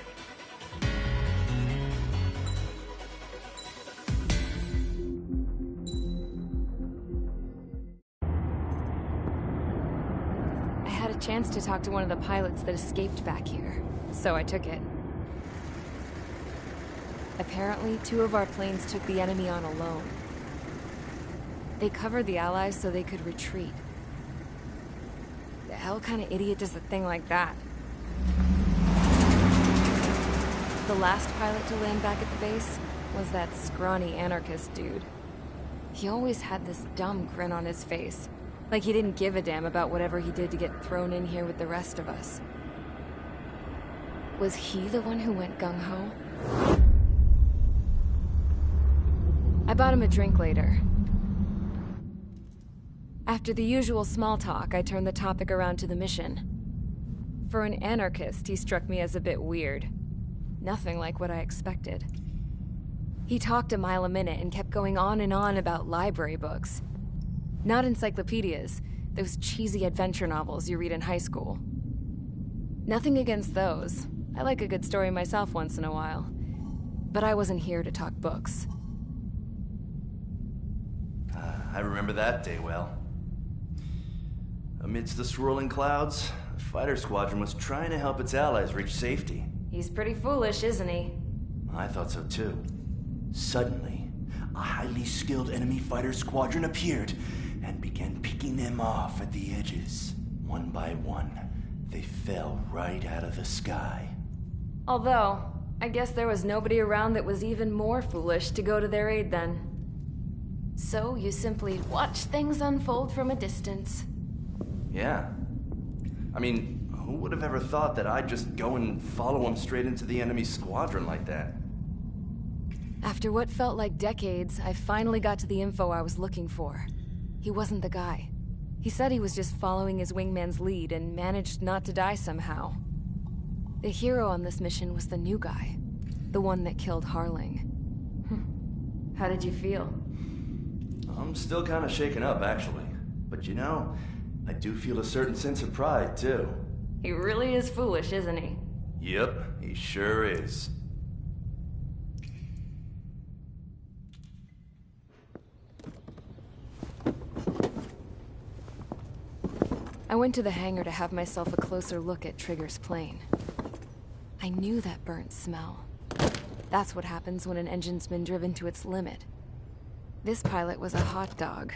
Chance to talk to one of the pilots that escaped back here, so I took it. Apparently, 2 of our planes took the enemy on alone. They covered the Allies so they could retreat. The hell kind of idiot does a thing like that? The last pilot to land back at the base was that scrawny anarchist dude. He always had this dumb grin on his face. Like he didn't give a damn about whatever he did to get thrown in here with the rest of us. Was he the one who went gung-ho? I bought him a drink later. After the usual small talk, I turned the topic around to the mission. For an anarchist, he struck me as a bit weird. Nothing like what I expected. He talked a mile a minute and kept going on and on about library books. Not encyclopedias, those cheesy adventure novels you read in high school. Nothing against those. I like a good story myself once in a while. But I wasn't here to talk books. I remember that day well. Amidst the swirling clouds, the fighter squadron was trying to help its allies reach safety. He's pretty foolish, isn't he? I thought so too. Suddenly, a highly skilled enemy fighter squadron appeared and began picking them off at the edges. One by one, they fell right out of the sky. Although, I guess there was nobody around that was even more foolish to go to their aid then. So you simply watch things unfold from a distance. Yeah. I mean, who would have ever thought that I'd just go and follow him straight into the enemy squadron like that? After what felt like decades, I finally got to the info I was looking for. He wasn't the guy. He said he was just following his wingman's lead and managed not to die somehow. The hero on this mission was the new guy. The one that killed Harling. How did you feel? I'm still kind of shaken up, actually. But you know, I do feel a certain sense of pride, too. He really is foolish, isn't he? Yep, he sure is. I went to the hangar to have myself a closer look at Trigger's plane. I knew that burnt smell. That's what happens when an engine's been driven to its limit. This pilot was a hot dog.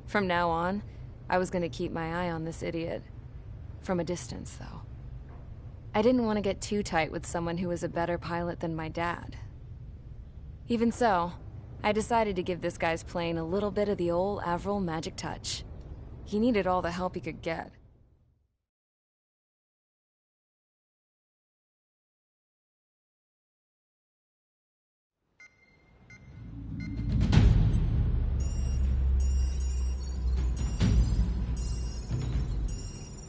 From now on, I was gonna keep my eye on this idiot. From a distance, though. I didn't want to get too tight with someone who was a better pilot than my dad. Even so, I decided to give this guy's plane a little bit of the old Avril magic touch. He needed all the help he could get.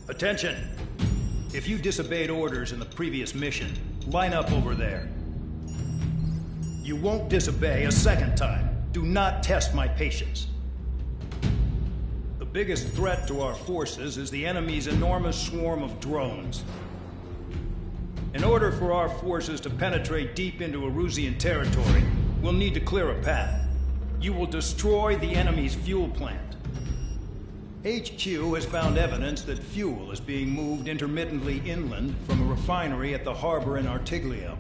Attention! If you disobeyed orders in the previous mission, line up over there. You won't disobey a second time. Do not test my patience. The biggest threat to our forces is the enemy's enormous swarm of drones. In order for our forces to penetrate deep into Erusian territory, we'll need to clear a path. You will destroy the enemy's fuel plant. HQ has found evidence that fuel is being moved intermittently inland from a refinery at the harbor in Artiglio.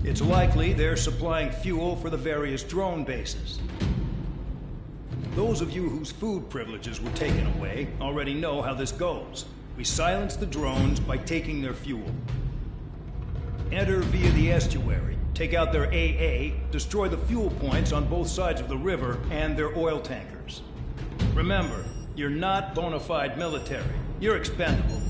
It's likely they're supplying fuel for the various drone bases. Those of you whose food privileges were taken away already know how this goes. We silence the drones by taking their fuel. Enter via the estuary, take out their AA, destroy the fuel points on both sides of the river and their oil tankers. Remember, you're not bona fide military. You're expendable.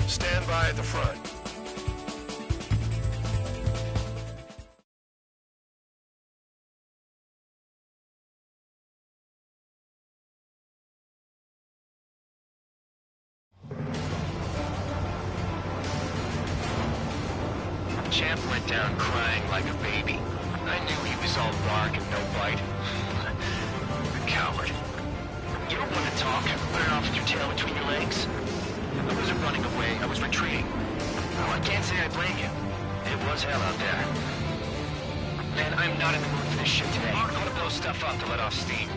Stand by at the front. Champ went down crying like a baby. I knew he was all bark and no bite. The coward. You don't want to talk, running off with your tail between your legs? I wasn't running away, I was retreating. Oh, I can't say I blame you. It was hell out there. Man, I'm not in the mood for this shit today. I'm gonna blow stuff up to let off steam.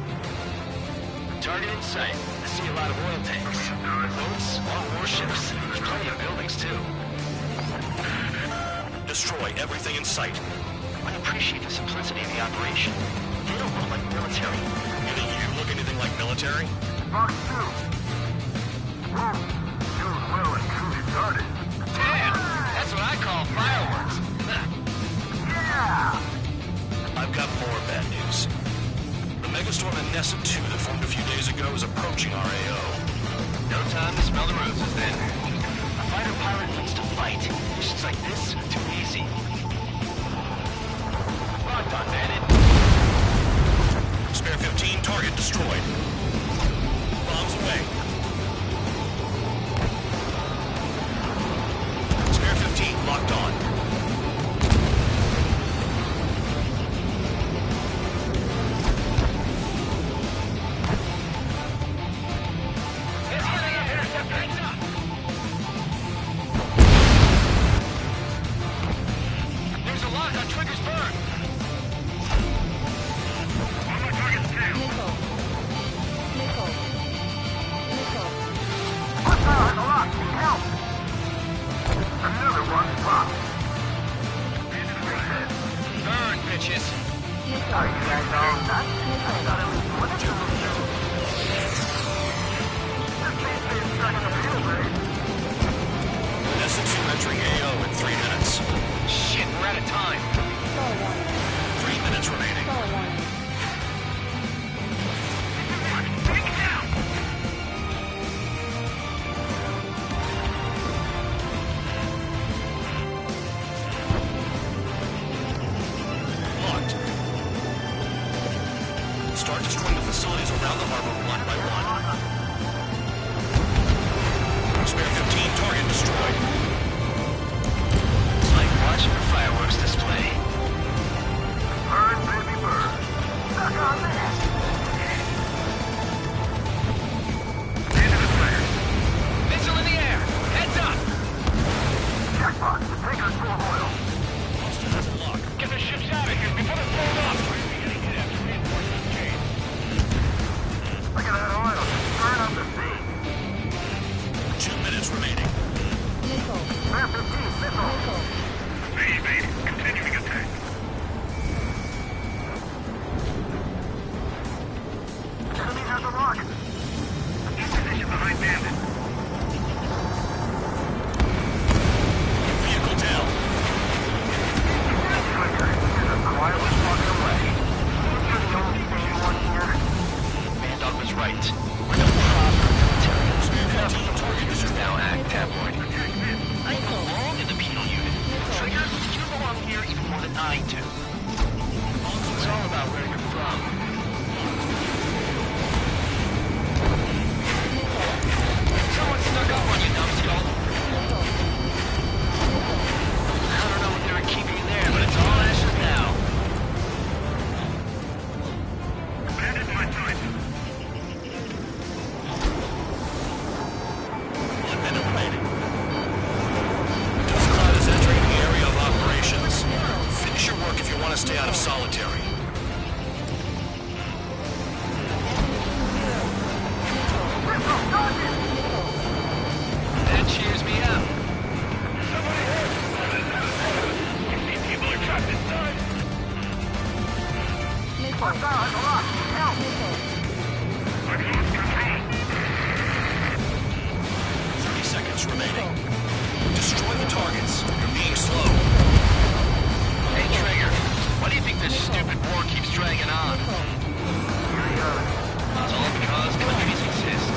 Target in sight. I see a lot of oil tanks. Boats, all warships. There's plenty of buildings, too. Destroy everything in sight. I appreciate the simplicity of the operation. They don't look like military. You think you look anything like military? Box 2. Whoa. You well and truly started. Damn! That's what I call fireworks. Yeah! I've got more bad news. The megastorm in Nessa 2 that formed a few days ago is approaching our AO. No time to smell the roses, then. A fighter pilot needs to fight. Missions like this, too easy. Locked on, bandit. Spare 15, target destroyed. Bombs away. Spare 15, locked on. There's a lock on Trigger's burn. Another one popped. Burn, bitches. Are you guys all nuts? I thought it was one of you. This place is stuck in the field, right? Nessa 2 entering AO in 3 minutes. Shit, we're out of time. 3 minutes remaining. Take it down! Locked. Start destroying the facilities around the harbor one by one. Spare 15, target destroyed. It's like watching a fireworks display. Burn, baby, burn. Suck on that. Into the fire. Missile in the air. Heads up. Jackpot, the tanker's full of oil. Get the ships out of here before they're blown up. Look at that oil. Burn up the sea. 2 minutes remaining. Spare 15, missile. Baby, continuing attack. Enemy has a lock. In position behind bandit. Vehicle down. Trigger is a quietly walking away. You're the only thing you want here. Bandog was right. We're the proper military. Spare 15, target This is destroyed. now act tabloid. I belong in the penal unit. Trigger, you belong here even more than I do. It's all about where you're from. Someone snuck up on you, numbskull. I don't know what they were keeping in there, but it's all ashes now. Bandit my time. 1 minute remaining. Dust Cloud is entering the area of operations. Finish your work if you want to stay out of solitary. That cheers me up. These people are trapped inside. What's that? A lock. Help. I've lost control. 30 seconds remaining. Destroy the targets. You're being slow. Hey, Trigger, why do you think this stupid war keeps dragging on? It's all because countries exist.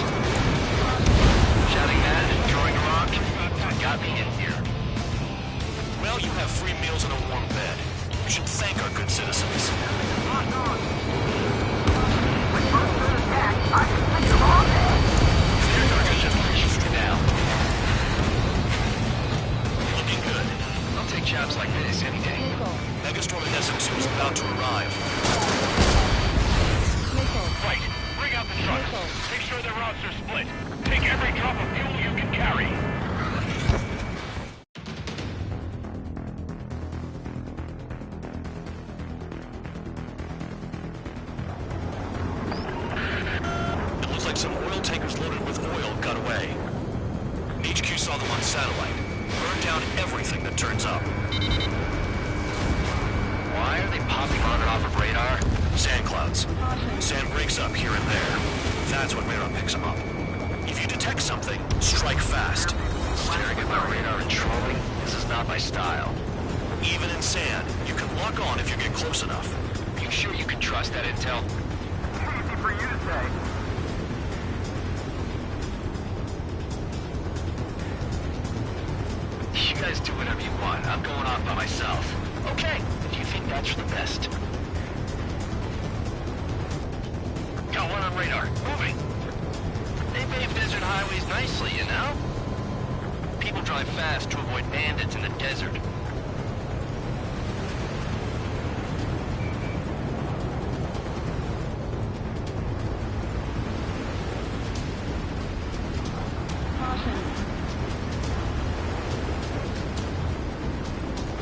Shouting that and throwing a rock is what got me in here. Well, you have free meals and a warm bed. You should thank our good citizens. Clear target just east now. Looking good. I'll take jobs like this any day. Megastorm in Nessa 2 is about to arrive. Right. Bring out the trucks. Make sure their routes are split. Take every drop of fuel you can carry. like some oil tankers loaded with oil got away. HQ saw them on satellite. Burned down everything that turns up. Why are they popping on and off of radar? Sand clouds. Sand breaks up here and there. That's when radar picks them up. If you detect something, strike fast. Staring at my radar and trolling? This is not my style. Even in sand, you can lock on if you get close enough. Are you sure you can trust that intel? Easy for you to say. You guys do whatever you want. I'm going off by myself. Okay, if you think that's for the best. Got one on radar. Moving. They pave desert highways nicely, you know? People drive fast to avoid bandits in the desert.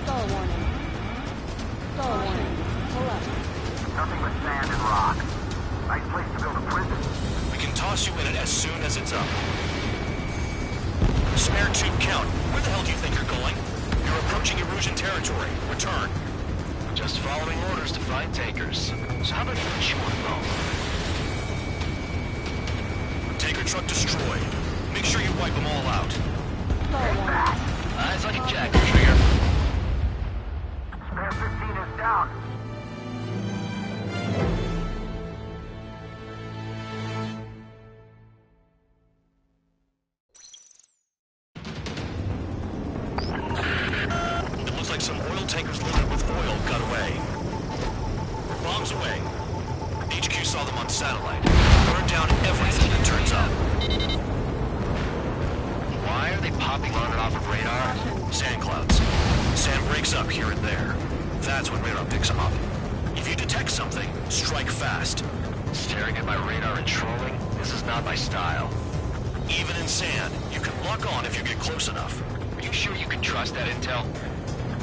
Stall warning. Stall warning. Pull up. Nothing but sand and rock. Nice place to build a prison. We can toss you in it as soon as it's up. Spare tube count. Where the hell do you think you're going? You're approaching Erusian territory. Return. Just following orders to find tankers. So how about you chew on a bone? Tanker truck destroyed. Make sure you wipe them all out. Stall warning. Eyes like a jacket trigger. Spare 15 is down. It looks like some oil tankers loaded with oil got away. Bombs away. HQ saw them on satellite. Burned down everything that turns up. Why are they popping on and off of radar? Sand clouds. Sand breaks up here and there. That's when radar picks them up. If you detect something, strike fast. Staring at my radar and trolling? This is not my style. Even in sand, you can lock on if you get close enough. Are you sure you can trust that intel?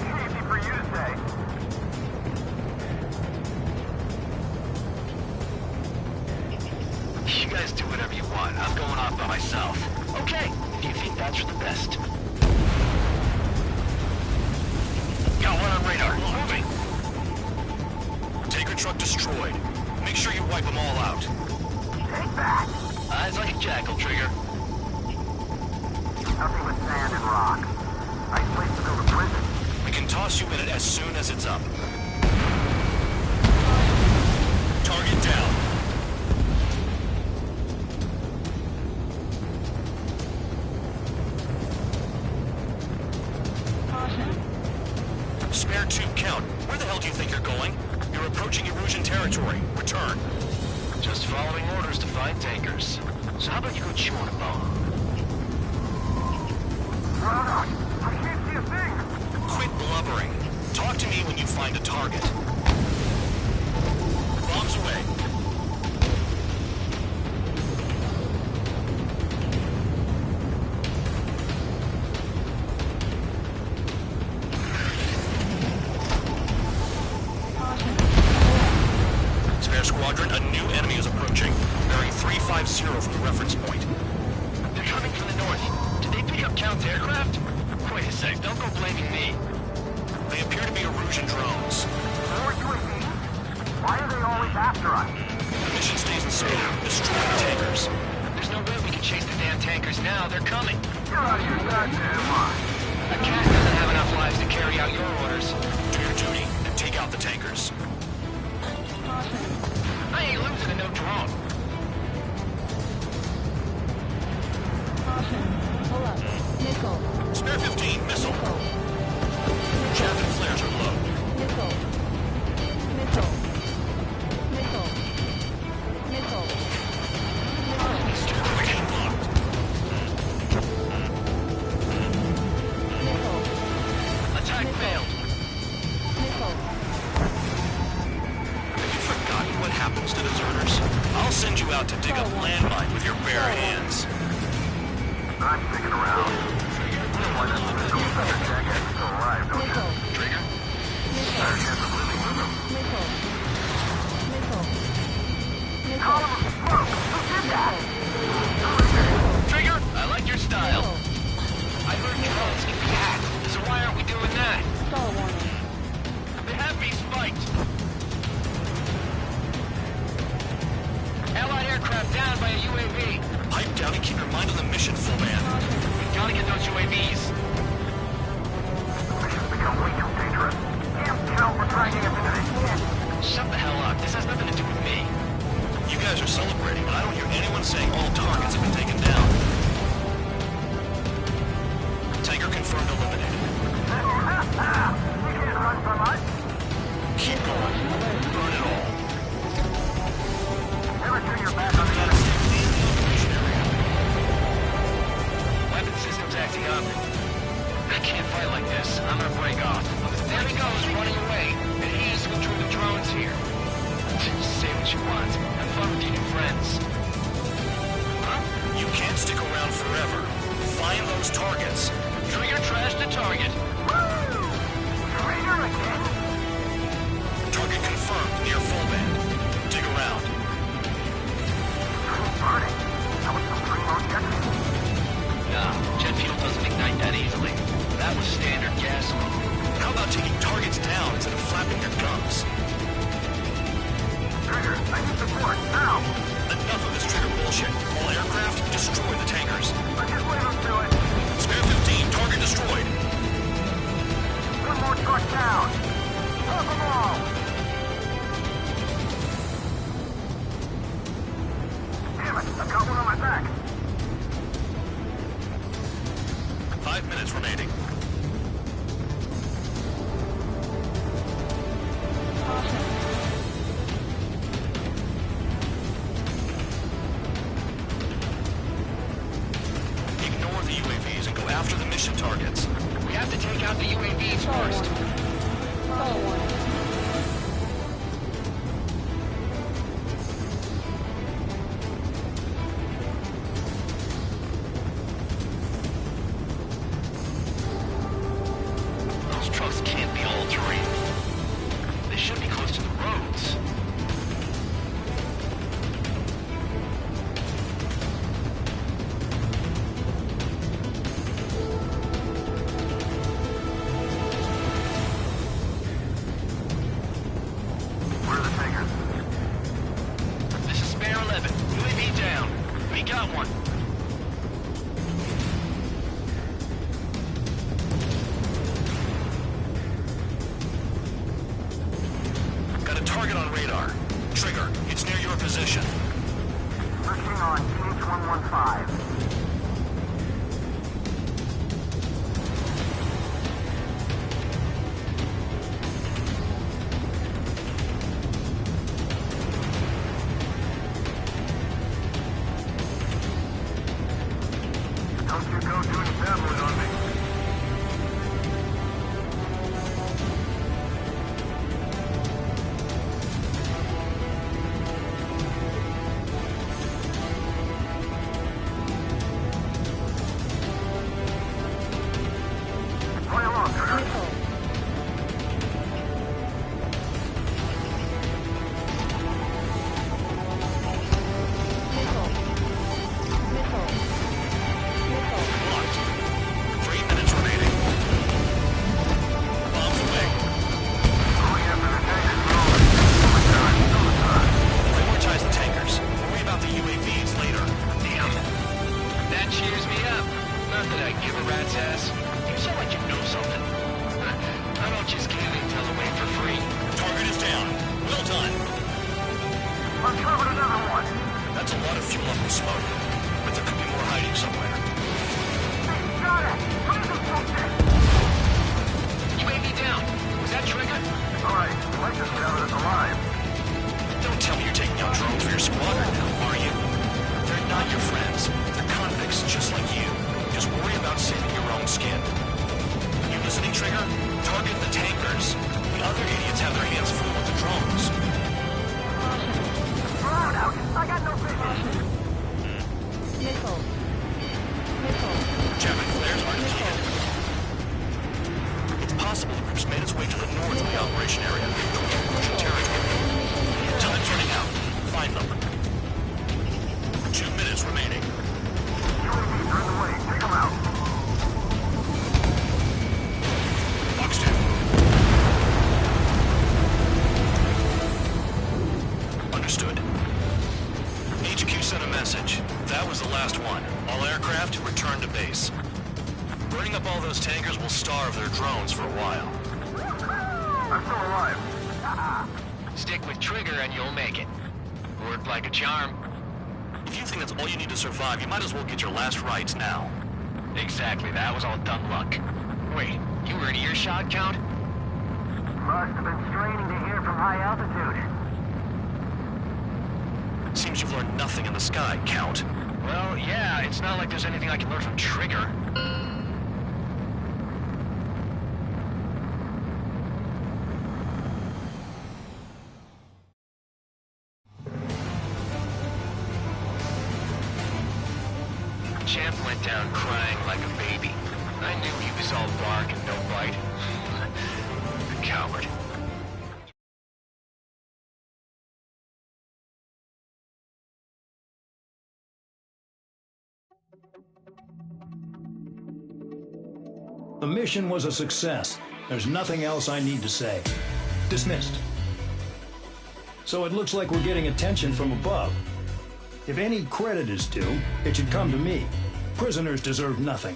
Easy for you to say. You guys do whatever you want. I'm going off by myself. Okay, if you think that's for the best. Got one on radar. Moving. Tanker truck destroyed. Make sure you wipe them all out. Take that. Eyes like a jackal trigger. Nothing but sand and rock. Nice place to build a prison. We can toss you in it as soon as it's up. Target down. Spare tube count. Where the hell do you think you're going? You're approaching Erusian territory. Return. Just following orders to find tankers. So how about you go chew on a bone? I can't see a thing. Quit blubbering. Talk to me when you find a target. Bombs away. Spare squadron, a new enemy is approaching. Bearing 350 from the reference point. They're coming from the north. Did they pick up Count's aircraft? Wait a sec, don't go blaming me. They appear to be Erusian drones. More UAVs? Why are they always after us? The mission stays the same. Destroy the tankers. There's no way we can chase the damn tankers now. They're coming. You're out of your goddamn mind. A cat doesn't have enough lives to carry out your orders. Do your duty and take out the tankers. I ain't losing to no drone. Pull up. Missile. Spare 15, missile. Chaff and flares are low. Missile. Missile. Missile. Missile. We're getting blocked. Missile. Attack failed. Missile. Have you forgotten what happens to deserters? I'll send you out to dig up landmine with your bare hands. I'm sticking around. Why doesn't this go such a jackass still alive, don't you? Trigger? Better chance of living with him. Missile. Missile. Missile. Column of smoke! Who did that? behind on the mission, full band. We gotta get those UAVs. Mission's become way too dangerous. Damn count, we're trying to get into this. Shut the hell up. This has nothing to do with me. You guys are celebrating, but I don't hear anyone saying all targets have been taken down. Tanker confirmed eliminated. You can't run from us. Keep going. Burn it all. Never turn your back on the enemy. Weapon system's acting up. I can't fight like this. I'm gonna break off. There he goes, running away. And he's control the drones here. Say what you want. Have fun with your new friends. You can't stick around forever. Find those targets. Trigger trash the target. Woo! Trigger again? Target confirmed near full band. Dig around. Burning. That was some primo jet fuel. Nah, jet fuel doesn't ignite that easily. That was standard gasoline. How about taking targets down instead of flapping your gums? Trigger, I need support, now! Enough of this trigger bullshit. All aircraft, destroy the tankers. Let's just leave them to it. Spare 15, target destroyed. One more truck down. Top them all! Damn it, I've got one on my back. 5 minutes remaining. Ignore the UAVs and go after the mission targets. We have to take out the UAVs first. Call one. Those trucks can't be all terrain. They should be close to the roads. Where are the tankers? This is Spare 11. UAV down. We got one. Got a target on radar. Trigger, it's near your position. Searching on CH-115. Don't you go doing dabbling on me. Play along, Trigger. Missile. Missile. Missile. Missile. Locked. 3 minutes remaining. Bombs away. Going after the tankers, Suicide. Prioritize the tankers. Worry about the UAVs later. Damn. That cheers me up. Not that I give a rat's ass. You sound like you know something. I don't just give intel away for free. Target is down. Well done. Uncovered another one. That's a lot of fuel up in smoke. But there could be more hiding somewhere. Got it. Put some bullshit. UAV down. Was that Trigger? All right, let's just get out of this alive. Don't tell me you're taking out drones for your squadron now, are you? They're not your friends. They're convicts just like you. Just worry about saving your own skin. You listening, Trigger? Target the tankers. The other idiots have their hands full with the drones. Throw it out. I got no vision. Missile. Missile. Jamming flares aren't needed. It's possible the group's made its way to the north of the operation area, towards Russian territory. Time's running out. Find them. 2 minutes remaining. UAVs are in the way. Take them out. Box 2. Understood. HQ sent a message. That was the last last one. All aircraft, return to base. Burning up all those tankers will starve their drones for a while. I'm still alive. Stick with Trigger and you'll make it. Worked like a charm. If you think that's all you need to survive, you might as well get your last rites now. Exactly, that was all dumb luck. Wait, you were in earshot, Count? Must have been straining to hear from high altitude. Seems you've learned nothing in the sky, Count. Well, yeah, it's not like there's anything I can learn from Trigger. Champ went down crying like a baby. I knew he was all bark and no bite. The coward. The mission was a success. There's nothing else I need to say. Dismissed. So it looks like we're getting attention from above. If any credit is due, it should come to me. Prisoners deserve nothing.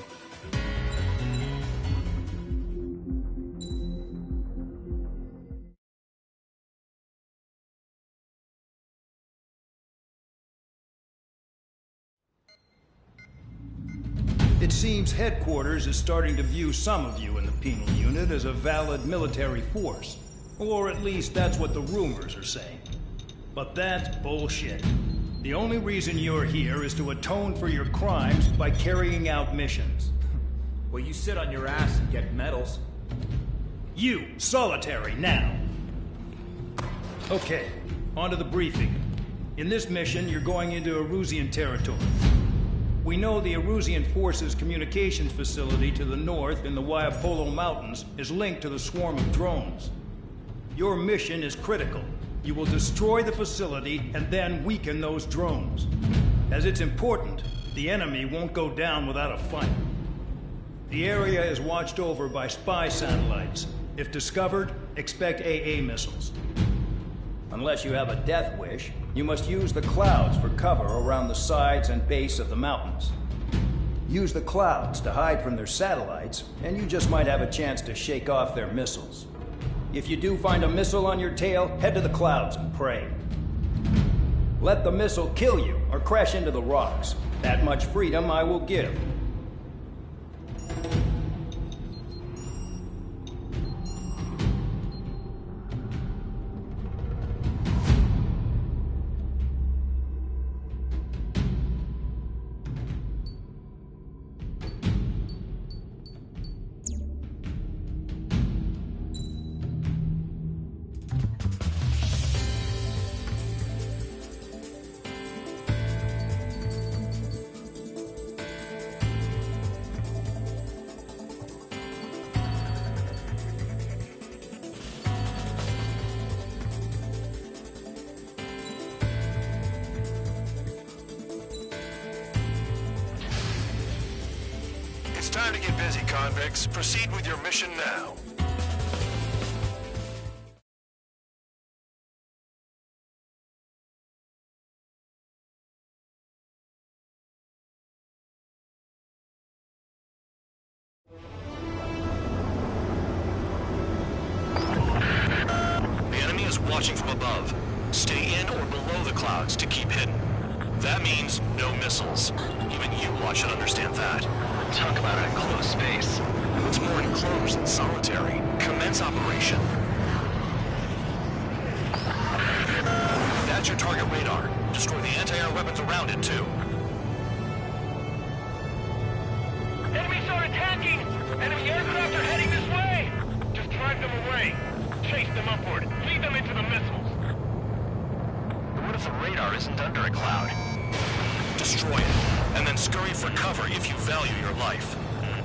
It seems headquarters is starting to view some of you in the penal unit as a valid military force. Or at least that's what the rumors are saying. But that's bullshit. The only reason you're here is to atone for your crimes by carrying out missions. Well, you sit on your ass and get medals. You, solitary, now. Okay, on to the briefing. In this mission, you're going into Erusian territory. We know the Erusian Forces communications facility to the north in the Waiapolo Mountains is linked to the swarm of drones. Your mission is critical. You will destroy the facility and then weaken those drones. As it's important, the enemy won't go down without a fight. The area is watched over by spy satellites. If discovered, expect AA missiles. Unless you have a death wish, you must use the clouds for cover around the sides and base of the mountains. Use the clouds to hide from their satellites, and you just might have a chance to shake off their missiles. If you do find a missile on your tail, head to the clouds and pray. Let the missile kill you or crash into the rocks. That much freedom I will give. It's time to get busy, convicts. Proceed with your mission now. The enemy is watching from above. Stay in or below the clouds to keep hidden. That means no missiles. Even you lot should understand that. Talk about a close space. It's more enclosed than solitary. Commence operation. That's your target radar. Destroy the anti-air weapons around it, too. Enemies are attacking! Enemy aircraft are heading this way! Just drive them away. Chase them upward. Lead them into the missiles. What if the radar isn't under a cloud? Destroy it, and then scurry for cover if you value your life.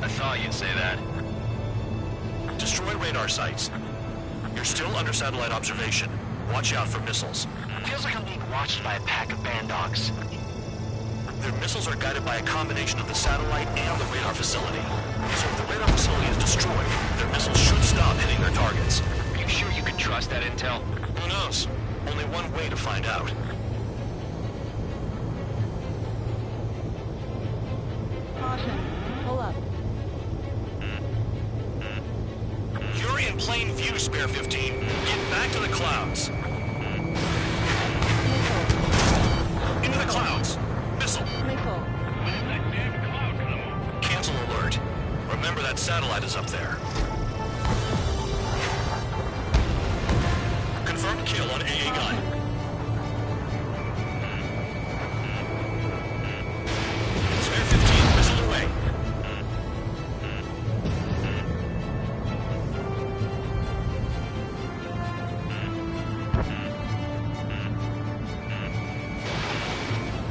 I thought you'd say that. Destroy radar sites. You're still under satellite observation. Watch out for missiles. Feels like I'm being watched by a pack of band dogs. Their missiles are guided by a combination of the satellite and the radar facility. So if the radar facility is destroyed, their missiles should stop hitting their targets. Are you sure you can trust that intel? Who knows? Only one way to find out. you, Spare 15. Get back to the clouds. Into the clouds. Missile. Missile. Cancel alert. Remember that satellite is up there. Confirmed kill on AA gun. Spare 15, missile away.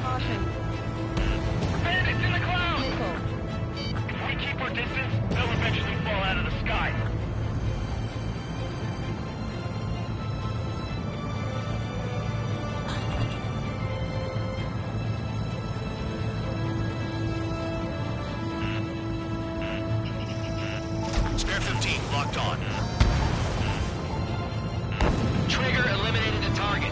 Caution. Bandits in the clouds! Missile. If we keep our distance, they'll eventually fall out of the sky. Spare 15, locked on. Trigger eliminated the target.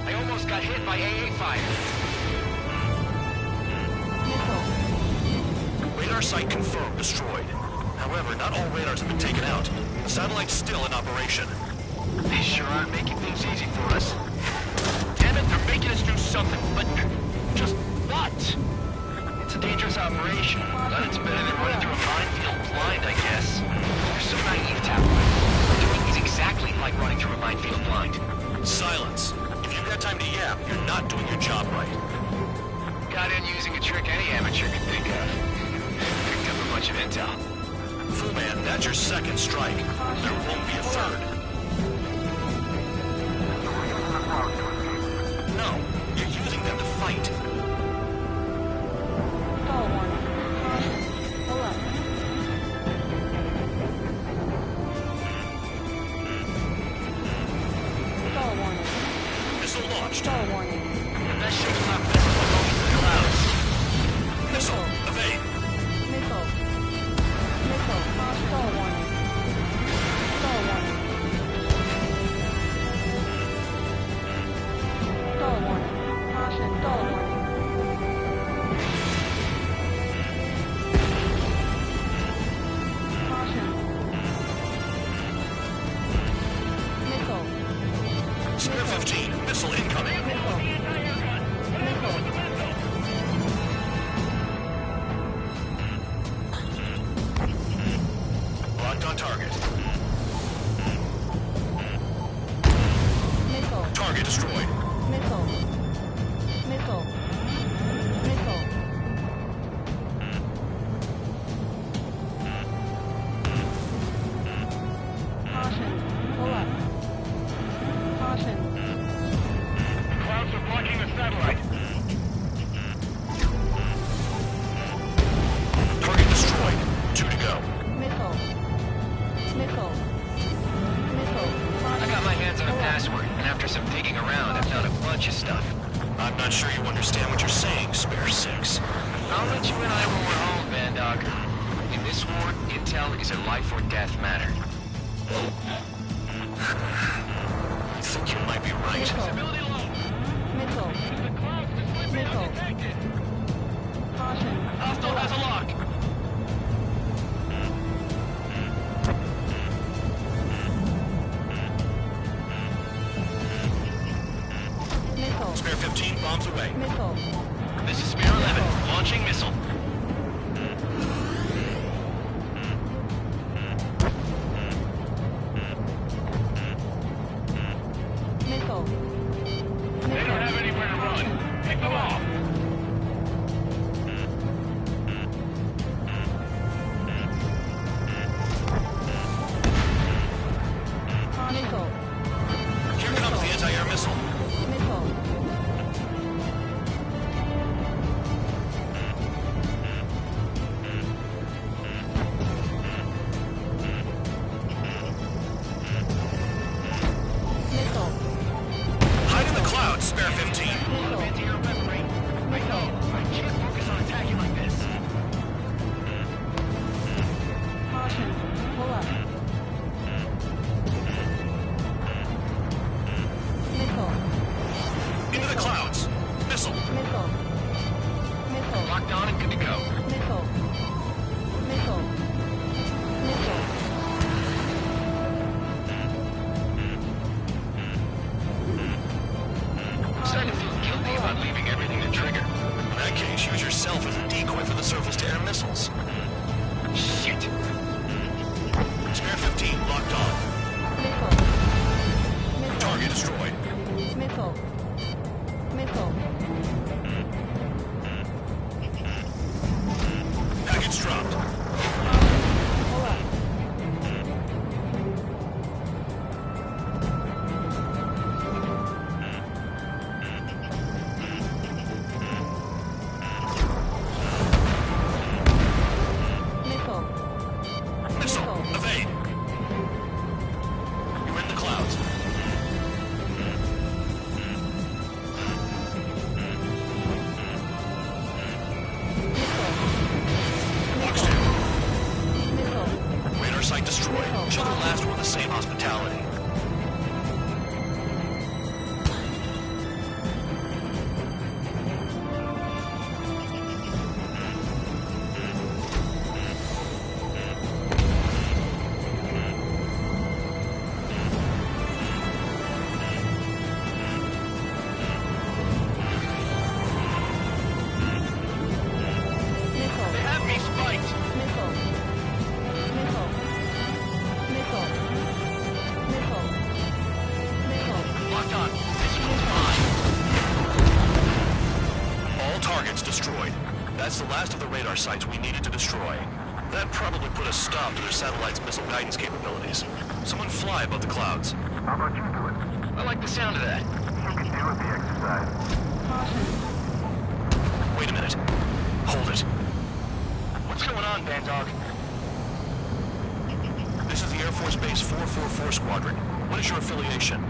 I almost got hit by AA fire. Missile. Radar site confirmed destroyed. However, not all radars have been taken out. The satellite's still in operation. They sure aren't making things easy for us. Damn it, they're making us do something, but just what? It's a dangerous operation, but it's better than running through a minefield blind, I guess. You're so naive, Tabloid. What you're doing is exactly like running through a minefield blind. Silence. If you've got time to yap, you're not doing your job right. Got in using a trick any amateur could think of. Picked up a bunch of intel. Fool man, that's your second strike. There won't be a third. No, you're using them to fight. Stall warning. Caution. Pull up. Stall warning. Missile launched. Stall warning. That shit's not better than going through the clouds. Missile, evade. Missile. Missile. Stall warning. Stall warning. Stall warning. Caution. Stall warning. Caution. Missile. Spare 15, missile incoming. Missile. Missile. Locked on target. Missile. Target destroyed. Missile. Missile. Missile. Caution. Pull up. Caution. The clouds are blocking the satellite. Target destroyed. 2 to go. Missile. Missile. Missile. I got my hands on a password, and after some digging around, I found a bunch of stuff. I'm not sure you understand what you're saying, Spare 6. I'll let you in on everyone we're home, Bandog. In this war, intel is a life or death matter. I think you might be right. Missile. Missile. Caution. Hostile has a lock. Missile. Spare 15, bombs away. Missile. This is Spear 11, launching missile. Missile. They don't have anywhere to run. Pick them off. Missile. Here comes the anti-air missile. Missile. Hide in the clouds, Spare 15. Missile. Package dropped. Pull up. Missile. Missile. Evade. You're in the clouds. Watch two. Missile. Radar site destroyed. Show the last one the same hospitality. Missile. They have me spiked. Missile. Missile. Missile. Missile. Missile. Locked on. This one's mine. All targets destroyed. That's the last of the radar sites we needed to destroy. That probably put a stop to their satellite's missile guidance capabilities. Someone fly above the clouds. How about you do it? I like the sound of that. You can deal with the exercise. Wait a minute. Hold it. What's going on, Bandog? This is the Air Force Base 444 Squadron. What is your affiliation?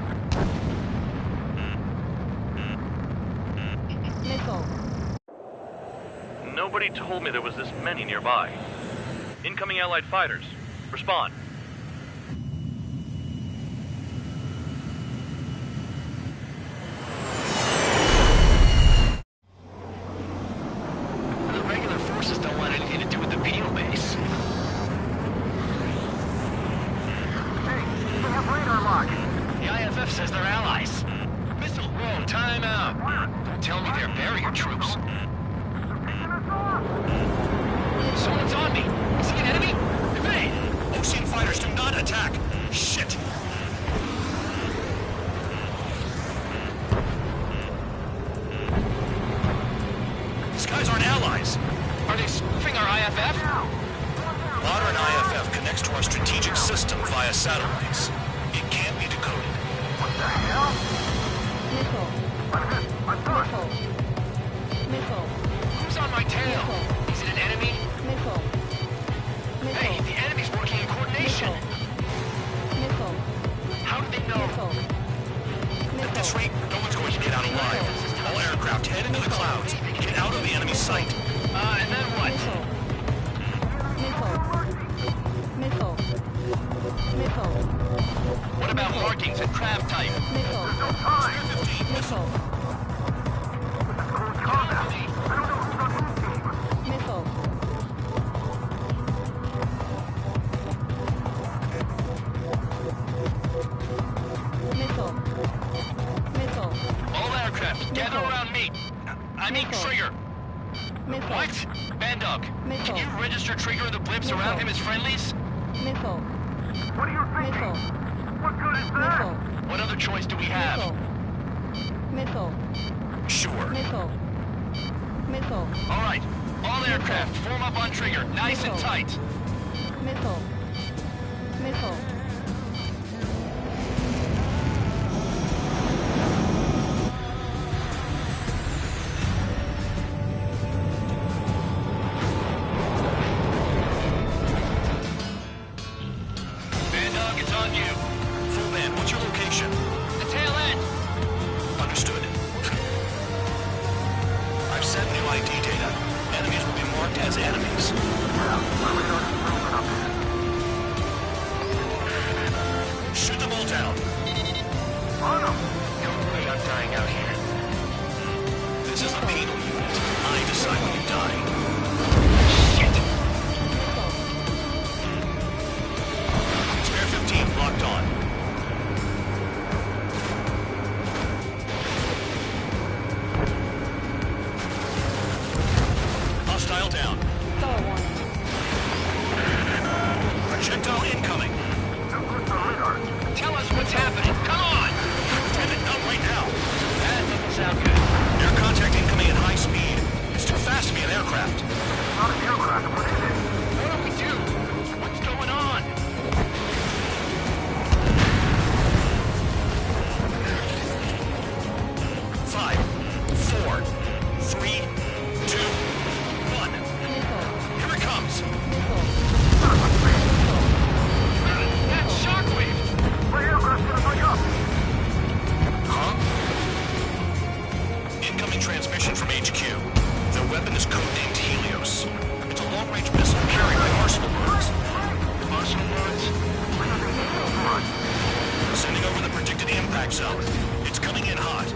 Missile. Nobody told me there was this many nearby. Incoming Allied fighters. Respond. The regular forces don't want anything to do with the penal base. Hey, they have radar lock. The IFF says they're allies. Missile, whoa, time out. Don't tell me they're barrier troops. Someone's on me. Is he an enemy? Evade! Ocean fighters do not attack! Shit! These guys aren't allies! Are they spoofing our IFF? Modern IFF connects to our strategic system via satellites. It can't be decoded. What the hell? Missile. Missile. Missile. Who's on my tail? Missile. Is it an enemy? Missile. Hey, the enemy's working in coordination. Missile. How did they know? Missile. At this rate, no one's going to get out alive. All aircraft head into the clouds. Get out of the enemy sight. And then what? Missile. Missile. Missile. What about markings and craft type? Missile. Missile. Missile. Missile. Missile. All aircraft, gather Missile. around me. I mean Missile. Trigger. Missile. What? Bandog, Missile. can you register Trigger and the blimps Missile. around him as friendlies? Missile. What are you thinking? Missile. What good is that? Missile. What other choice do we have? Missile. Sure. Missile. Missile. All right, all aircraft, form up on Trigger, nice and Missile. tight. Missile. Missile. Bandog, it's on you. Full man, what's your location? The tail end. Understood. I've sent new ID data. Enemies will be marked as enemies. Shoot them all down. Don't worry, I'm dying out here. This is a penal unit. I decide when you die. Shit! Spare 15 locked on. Hostile down. Star warning. receiving transmission from HQ. Their weapon is codenamed Helios. It's a long-range missile carried by arsenal birds. Arsenal birds? Sending over the predicted impact zone. It's coming in hot.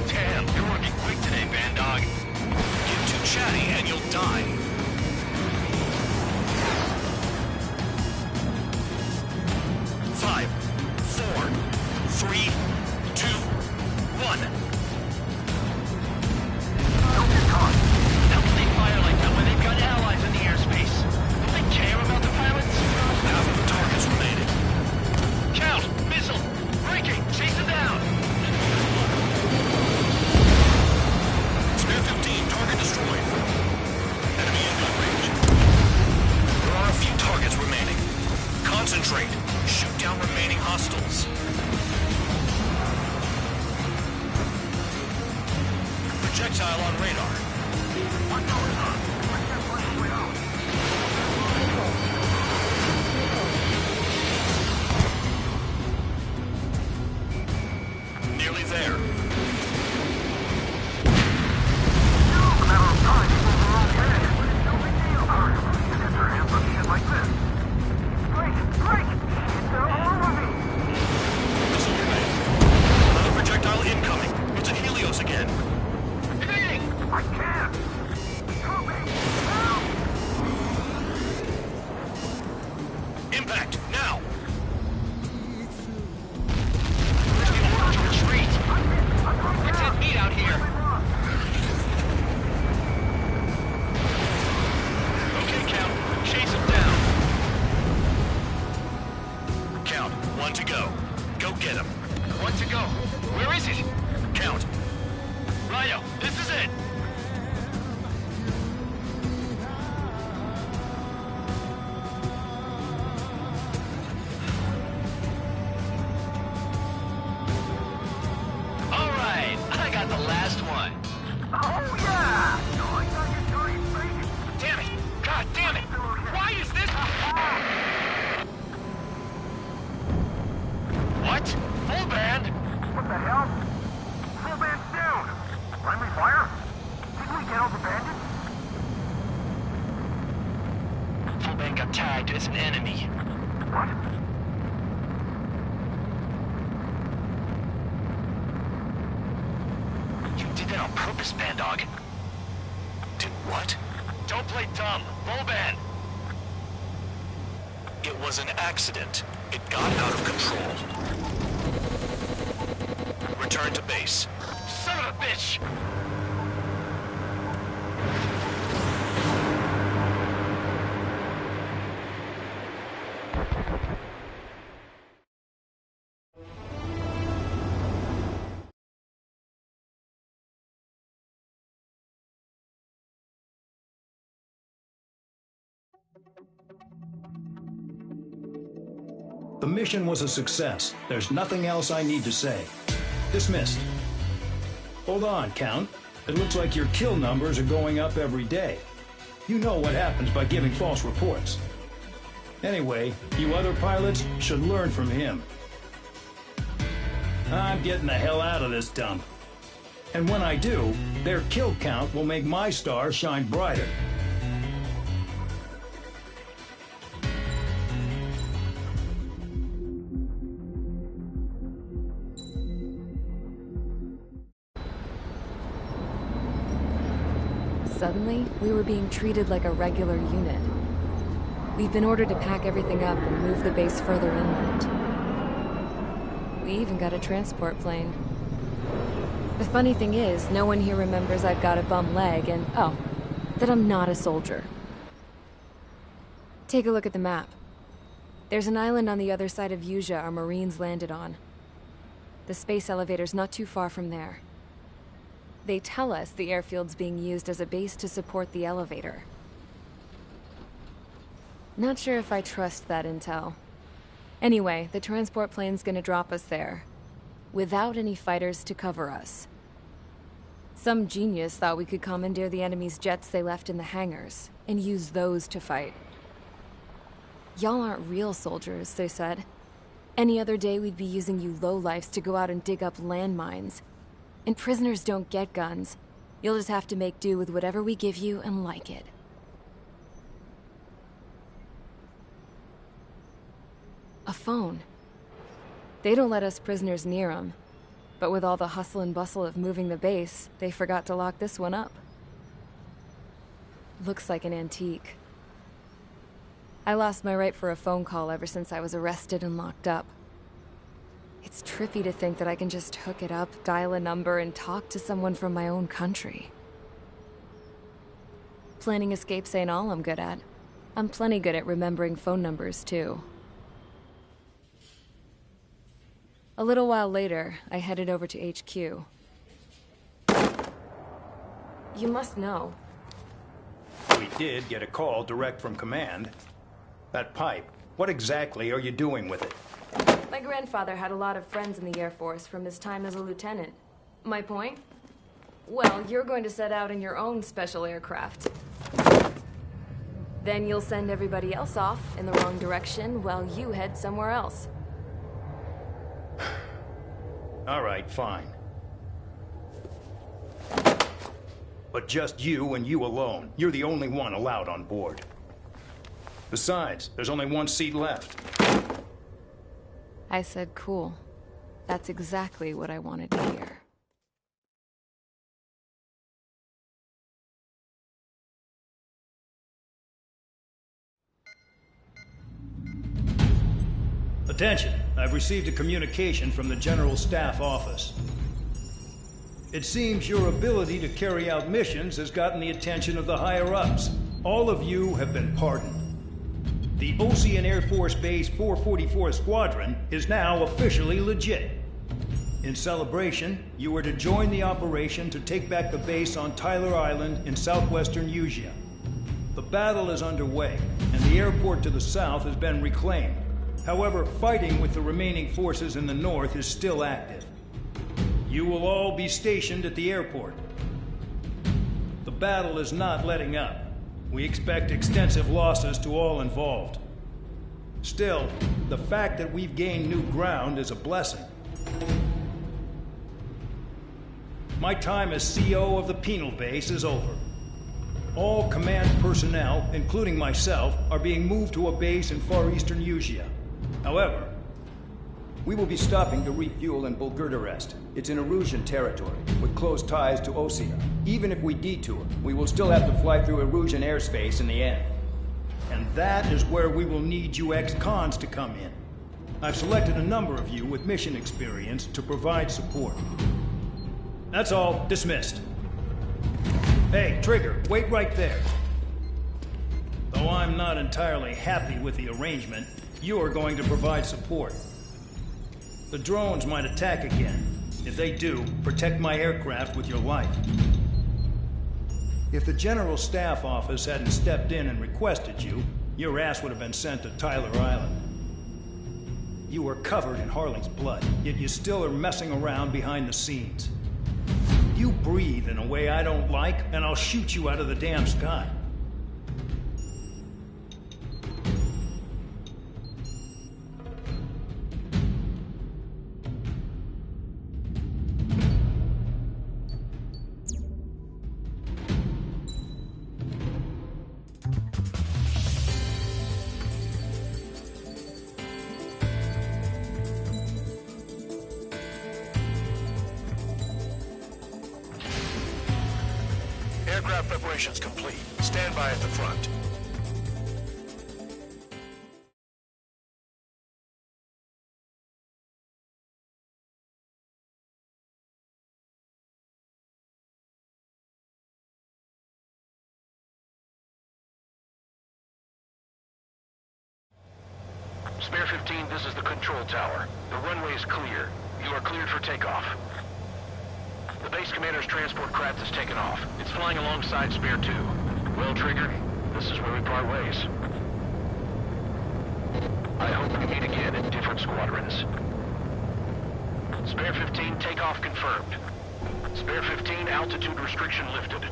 Damn, you're working quick today, Bandog. Get too chatty and you'll die. Five, four, three, two, one. Don't get caught. How can they fire like that when they've got allies in the airspace? Don't they care about the pilots? Half of the targets remaining. Count! Missile! Breaking! Chase them down! Spare 15, target destroyed. Enemy in gun range. There are a few targets remaining. Concentrate. Shoot down remaining hostiles. Projectile on radar. What's going on? I can't find a way out. Nearly there. It's a matter of time before we're all dead. No big deal. Hurry, you get your hands on shit like this. Break! Break! It's all over me! Missile away. Another projectile incoming. It's a Helios again. Evading! I can't! Help me! Help! Impact, now! Retreat! It's at meat out here! Okay, Count. Chase him down. Count, one to go. Go get him. One to go. Where is it? Count. Ryo, this is it! Alright, I got the last one. Oh, yeah! No, I got your dirty face! Damn it! God damn it! Why is this? What? Full band? What the hell? Full band's down! Friendly fire? Didn't we get all the bandits? Full band got tagged as an enemy. What? You did that on purpose, Bandog. Did what? Don't play dumb. Full band. It was an accident. It got out of control. Return to base. Son of a bitch! The mission was a success. There's nothing else I need to say. Dismissed. Hold on, Count. It looks like your kill numbers are going up every day. You know what happens by giving false reports. Anyway, you other pilots should learn from him. I'm getting the hell out of this dump. And when I do, their kill count will make my star shine brighter. Suddenly, we were being treated like a regular unit. We've been ordered to pack everything up and move the base further inland. We even got a transport plane. The funny thing is, no one here remembers I've got a bum leg and, oh, that I'm not a soldier. Take a look at the map. There's an island on the other side of Yuja our Marines landed on. The space elevator's not too far from there. They tell us the airfield's being used as a base to support the elevator. Not sure if I trust that intel. Anyway, the transport plane's gonna drop us there, without any fighters to cover us. Some genius thought we could commandeer the enemy's jets they left in the hangars, and use those to fight. Y'all aren't real soldiers, they said. Any other day we'd be using you lowlifes to go out and dig up landmines. And prisoners don't get guns. You'll just have to make do with whatever we give you and like it. A phone. They don't let us prisoners near them. But with all the hustle and bustle of moving the base, they forgot to lock this one up. Looks like an antique. I lost my right for a phone call ever since I was arrested and locked up. It's trippy to think that I can just hook it up, dial a number, and talk to someone from my own country. Planning escapes ain't all I'm good at. I'm plenty good at remembering phone numbers, too. A little while later, I headed over to HQ. You must know. We did get a call direct from command. That pipe, what exactly are you doing with it? My grandfather had a lot of friends in the Air Force from his time as a lieutenant. My point? Well, you're going to set out in your own special aircraft. Then you'll send everybody else off in the wrong direction while you head somewhere else. All right, fine. But just you and you alone. You're the only one allowed on board. Besides, there's only one seat left. I said cool. That's exactly what I wanted to hear. Attention, I've received a communication from the General Staff Office. It seems your ability to carry out missions has gotten the attention of the higher-ups. All of you have been pardoned. The Ocean Air Force Base 444 Squadron is now officially legit. In celebration, you are to join the operation to take back the base on Tyler Island in southwestern Usea. The battle is underway, and the airport to the south has been reclaimed. However, fighting with the remaining forces in the north is still active. You will all be stationed at the airport. The battle is not letting up. We expect extensive losses to all involved. Still, the fact that we've gained new ground is a blessing. My time as CO of the penal base is over. All command personnel, including myself, are being moved to a base in far eastern Usea. However, we will be stopping to refuel in Bulgurdarest. It's in Erusian territory, with close ties to Osea. Even if we detour, we will still have to fly through Erusian airspace in the end. And that is where we will need you ex-cons to come in. I've selected a number of you with mission experience to provide support. That's all. Dismissed. Hey, Trigger, wait right there. Though I'm not entirely happy with the arrangement, you're going to provide support. The drones might attack again. If they do, protect my aircraft with your life. If the General Staff Office hadn't stepped in and requested you, your ass would have been sent to Tyler Island. You are covered in Harling's blood, yet you still are messing around behind the scenes. You breathe in a way I don't like, and I'll shoot you out of the damn sky. Aircraft preparations complete. Stand by at the front. Spare 15, this is the control tower. The runway is clear. You are cleared for takeoff. The base commander's transport craft has taken off. It's flying alongside Spare 2. Well, Trigger, this is where we part ways. I hope we meet again in different squadrons. Spare 15, takeoff confirmed. Spare 15, altitude restriction lifted.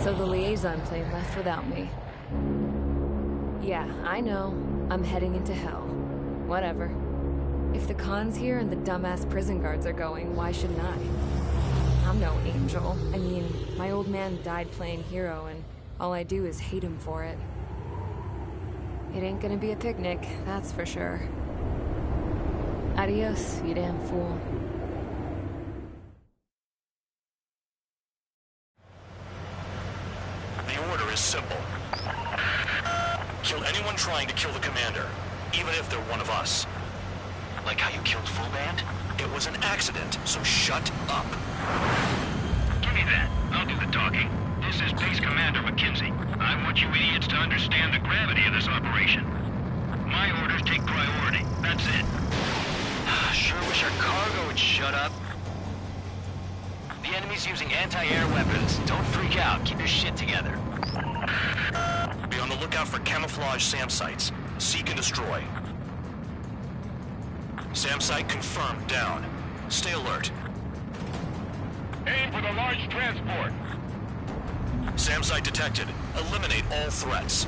So the liaison plane left without me. Yeah, I know. I'm heading into hell. Whatever. If the Khan's here and the dumbass prison guards are going, why shouldn't I? I'm no angel. I mean, my old man died playing hero, and all I do is hate him for it. It ain't gonna be a picnic, that's for sure. Adios, you damn fool. The order is simple. Kill anyone trying to kill the commander, even if they're one of us. Like how you killed Full Band? It was an accident, so shut up. Give me that. I'll do the talking. This is Base Commander McKenzie. I want you idiots to understand the gravity of this operation. My orders take priority. That's it. Sure wish our cargo would shut up. The enemy's using anti-air weapons. Don't freak out. Keep your shit together. Be on the lookout for camouflage SAM sites. Seek and destroy. SAM site confirmed down. Stay alert. Aim for the large transport. SAM site detected. Eliminate all threats.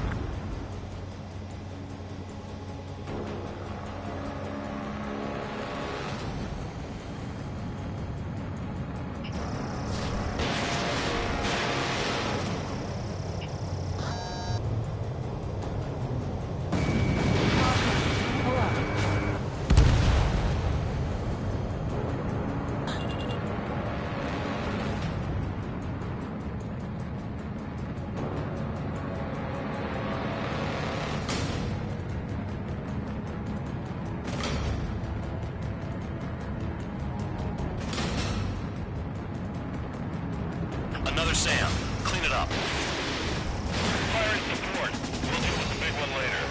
Another SAM. Clean it up. Fire and support. We'll deal with the big one later.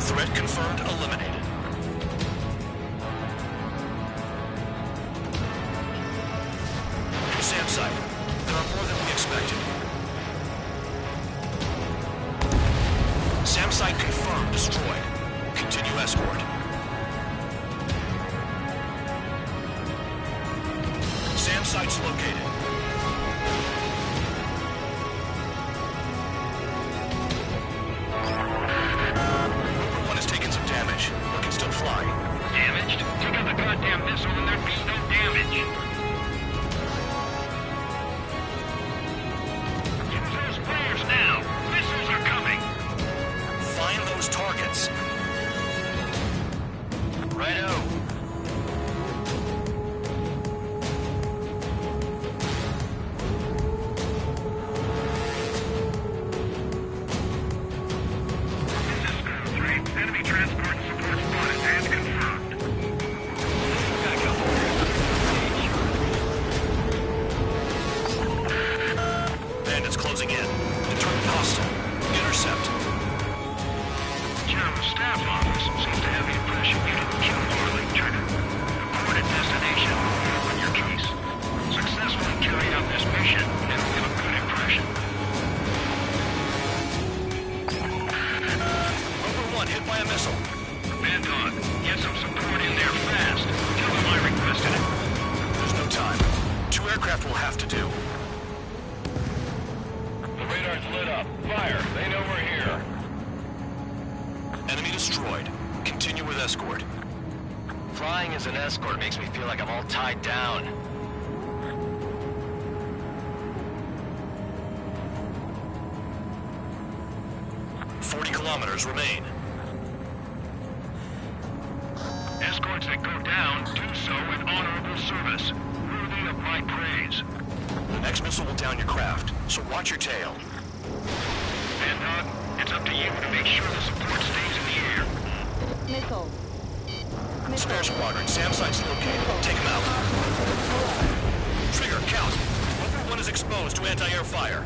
Threat confirmed. Eliminated. New SAM site. There are more than we expected. SAM site confirmed. Destroyed. Continue escort. SAM site's located. Number 1 has taken some damage, but can still fly. Damaged? Take out the goddamn missile and there'd be no damage. Use those flares now. Missiles are coming. Find those targets. Righto. Enemy transport support spotted and confirmed. Bandits closing in. Determined hostile. Intercept. General Staff Office seems to have the impression you didn't kill Marley Trigger. Reported destination on your case. Successfully carry out this mission, and it'll give a good impression. Number 1 hit by a missile. Band Dog, get some support in there fast. Tell them I requested it. There's no time. 2 aircraft will have to do. The radar's lit up. Fire. They know we're here. Enemy destroyed. Continue with escort. Flying as an escort makes me feel like I'm all tied down. Kilometers remain. Escorts that go down do so with honorable service, worthy of my praise. The next missile will down your craft, so watch your tail. Band Dog, it's up to you to make sure the support stays in the air. Missile. Spare squadron, SAM site's located. Take him out. Trigger, count. Number 1 is exposed to anti-air fire.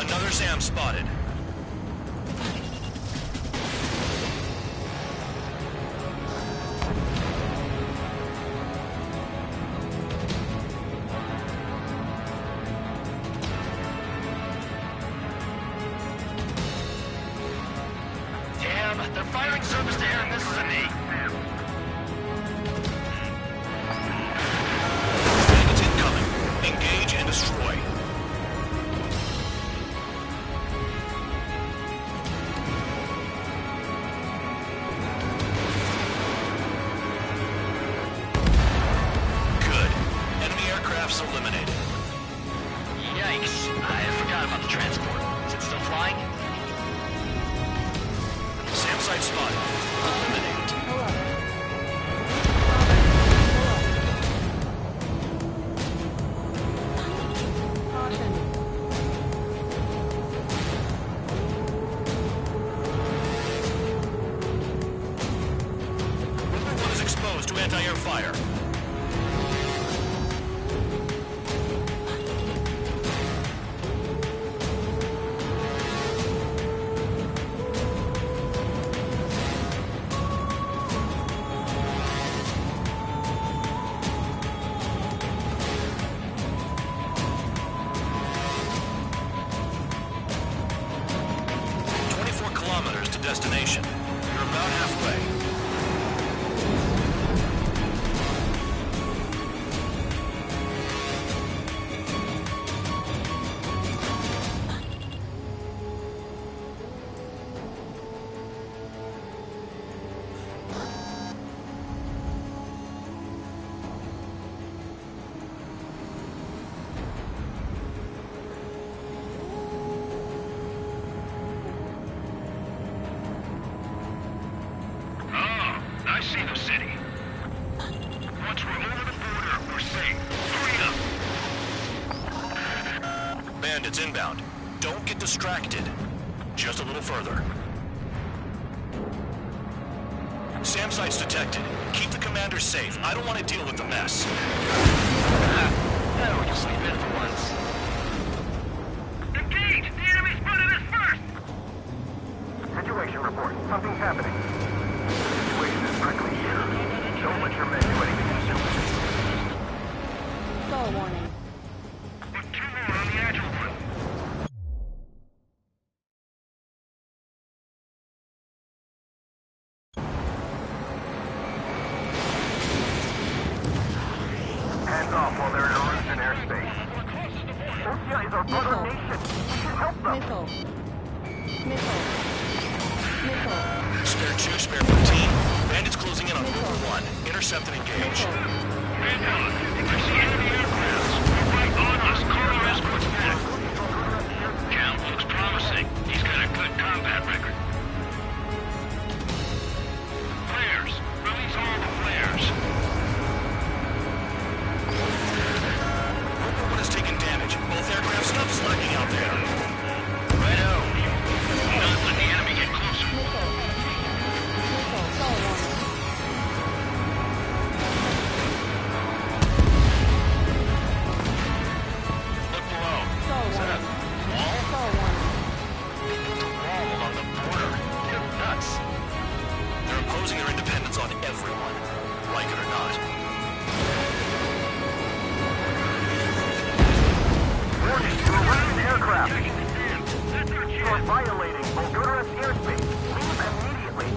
Another SAM spotted. They're firing surface-to-air missiles at me. Bandits incoming. Engage and destroy. Good. Enemy aircraft's eliminated. Yikes. I forgot about the transport. Is it still flying? SAM site spotted. Eliminated. Rover 1 is exposed to anti-air fire. Destination. You're about halfway. I see the city. Once we're over the border, we're safe. Hurry up! Bandits inbound. Don't get distracted. Just a little further. SAM site's detected. Keep the commander safe. I don't want to deal with the mess. Now we can sleep in for once. Engage! The enemy spotted us first! Situation report. Something's happening. The situation is prickly here. Don't let your men do anything stupid. Stall warning. But 2 more on the Agile one. Hands off while they're in Erusian airspace. Osea is our brother nation. We should help them. Missile. Spare 2, spare 15. Bandits closing in on Rover 1. Intercept and engage. Brandon, I see enemy aircrafts. They're right on us. Call our escorts back. Count looks promising. He's got a good combat record. Flares. Release all the flares. Rover 1 has taken damage. Both aircraft stop slacking out there. Righto. Not let the enemy get closer. Stall warning. Look below. Stall Is that warning. a wall? Stall warning. It's a wall along the border. You're nuts. They're imposing their independence on everyone. Like it or not. Warning, Erusian aircraft. You are violating Bulgaria's airspace. Leave immediately.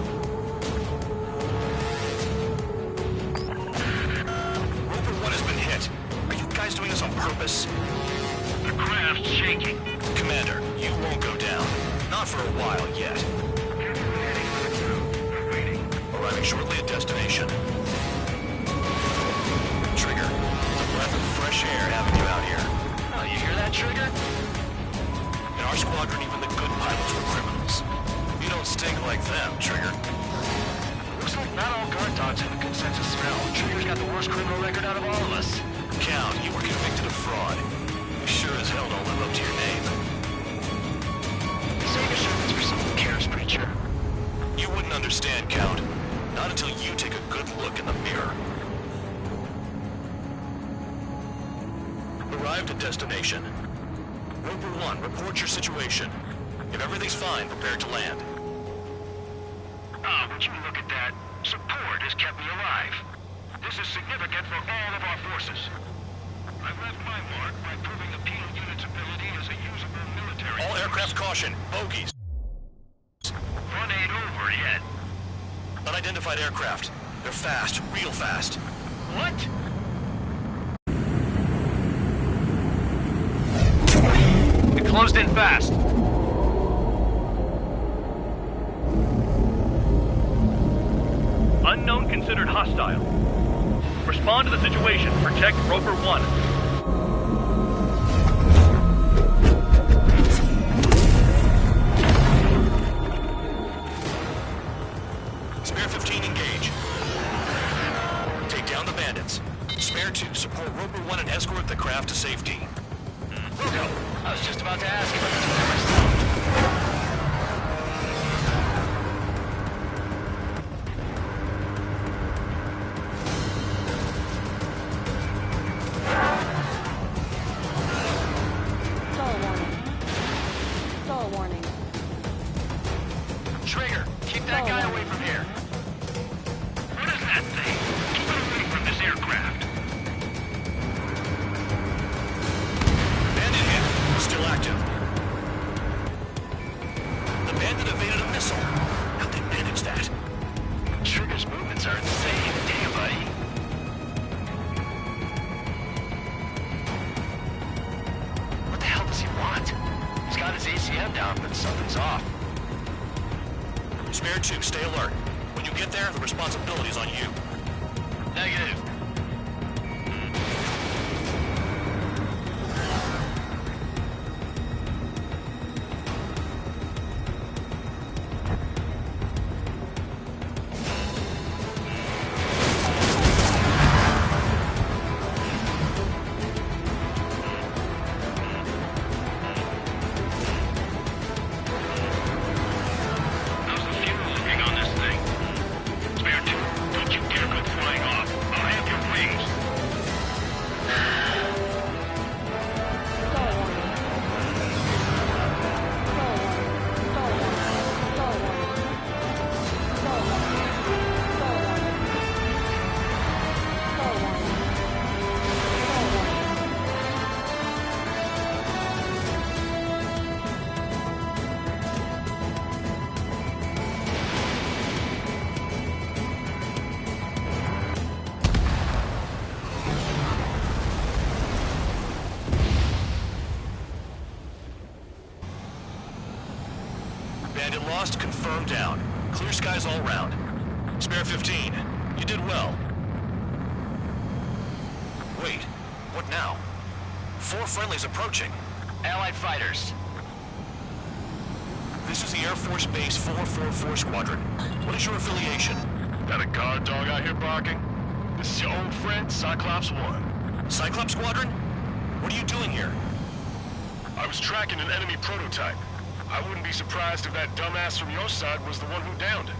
Rover 1 has been hit. Are you guys doing this on purpose? The craft's shaking. Commander, you won't go down. Not for a while yet. Arriving shortly at destination. Trigger, it's a breath of fresh air having you out here. Oh, you hear that, Trigger? In our squadron, even the good pilots were criminals. You don't stink like them, Trigger. Looks like not all guard dogs have a consensus smell. Trigger's got the worst criminal record out of all of us. Count, you were convicted of fraud. You sure as hell don't live up to your name. Save your servants for someone who cares, preacher. You wouldn't understand, Count. Not until you take a good look in the mirror. Arrived at destination. Rover 1, report your situation. If everything's fine, prepare to land. Ah, would you look at that? Support has kept me alive. This is significant for all of our forces. I've left my mark by proving the penal unit's ability as a usable military... All aircraft caution, bogies. Fun ain't over yet. unidentified aircraft. They're fast, real fast. What? It closed in fast. Unknown considered hostile. Respond to the situation. Protect Roper 1. Spare 15, engage. Take down the bandits. Spare 2, support Roper 1 and escort the craft to safety. Wilco, I was just about to ask about the two myself. Stall warning. Trigger, keep that guy away from here. What is that thing? Keep it away from this aircraft. Bandit hit. Still active. The bandit evaded a missile. How'd they manage that? Trigger's movements are insane. Damn, buddy. What the hell does he want? He's got his ACM down, but something's off. Spare 2, stay alert. When you get there, the responsibility is on you. Negative. How's the fuel looking on this thing? Spare 2, don't you dare go flying off. I'll have your wings. Bandit lost, confirmed down. Clear skies all round. Spare 15, you did well. Wait, what now? 4 friendlies approaching. Allied fighters. This is the Air Force Base 444 Squadron. What is your affiliation? Got a guard dog out here barking? This is your old friend, Cyclops 1. Cyclops Squadron? What are you doing here? I was tracking an enemy prototype. I wouldn't be surprised if that dumbass from your side was the one who downed it.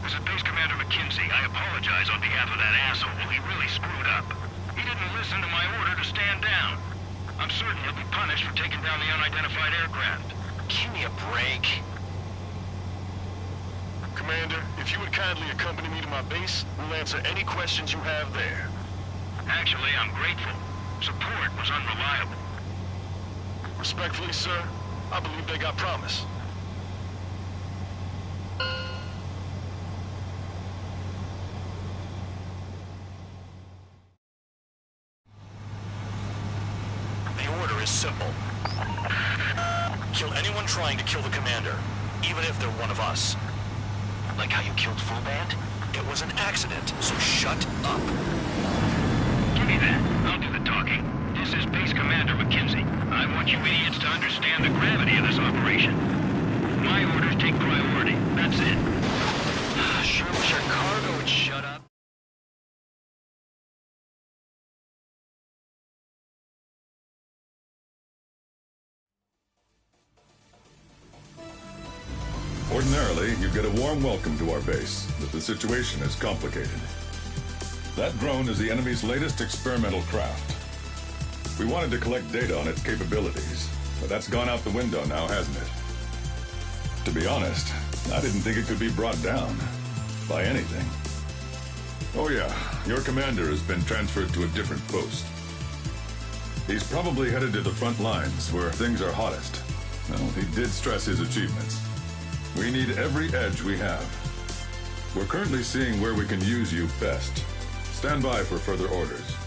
This is Base Commander McKenzie. I apologize on behalf of that asshole. He really screwed up. He didn't listen to my order to stand down. I'm certain he'll be punished for taking down the unidentified aircraft. Give me a break. Commander, if you would kindly accompany me to my base, we'll answer any questions you have there. Actually, I'm grateful. Support was unreliable. Respectfully, sir, I believe they got promise. The order is simple. Kill anyone trying to kill the commander, even if they're one of us. Like how you killed Full Band? It was an accident, so shut up. Give me that. I'll do the talking. This is Base Commander McKenzie. I want you idiots to understand the gravity of this operation. My orders take priority. That's it. Sure wish our cargo would shut up. Ordinarily, you'd get a warm welcome to our base, but the situation is complicated. That drone is the enemy's latest experimental craft. We wanted to collect data on its capabilities, but that's gone out the window now, hasn't it? To be honest, I didn't think it could be brought down by anything. Oh yeah, your commander has been transferred to a different post. He's probably headed to the front lines where things are hottest. Well, he did stress his achievements. We need every edge we have. We're currently seeing where we can use you best. Stand by for further orders.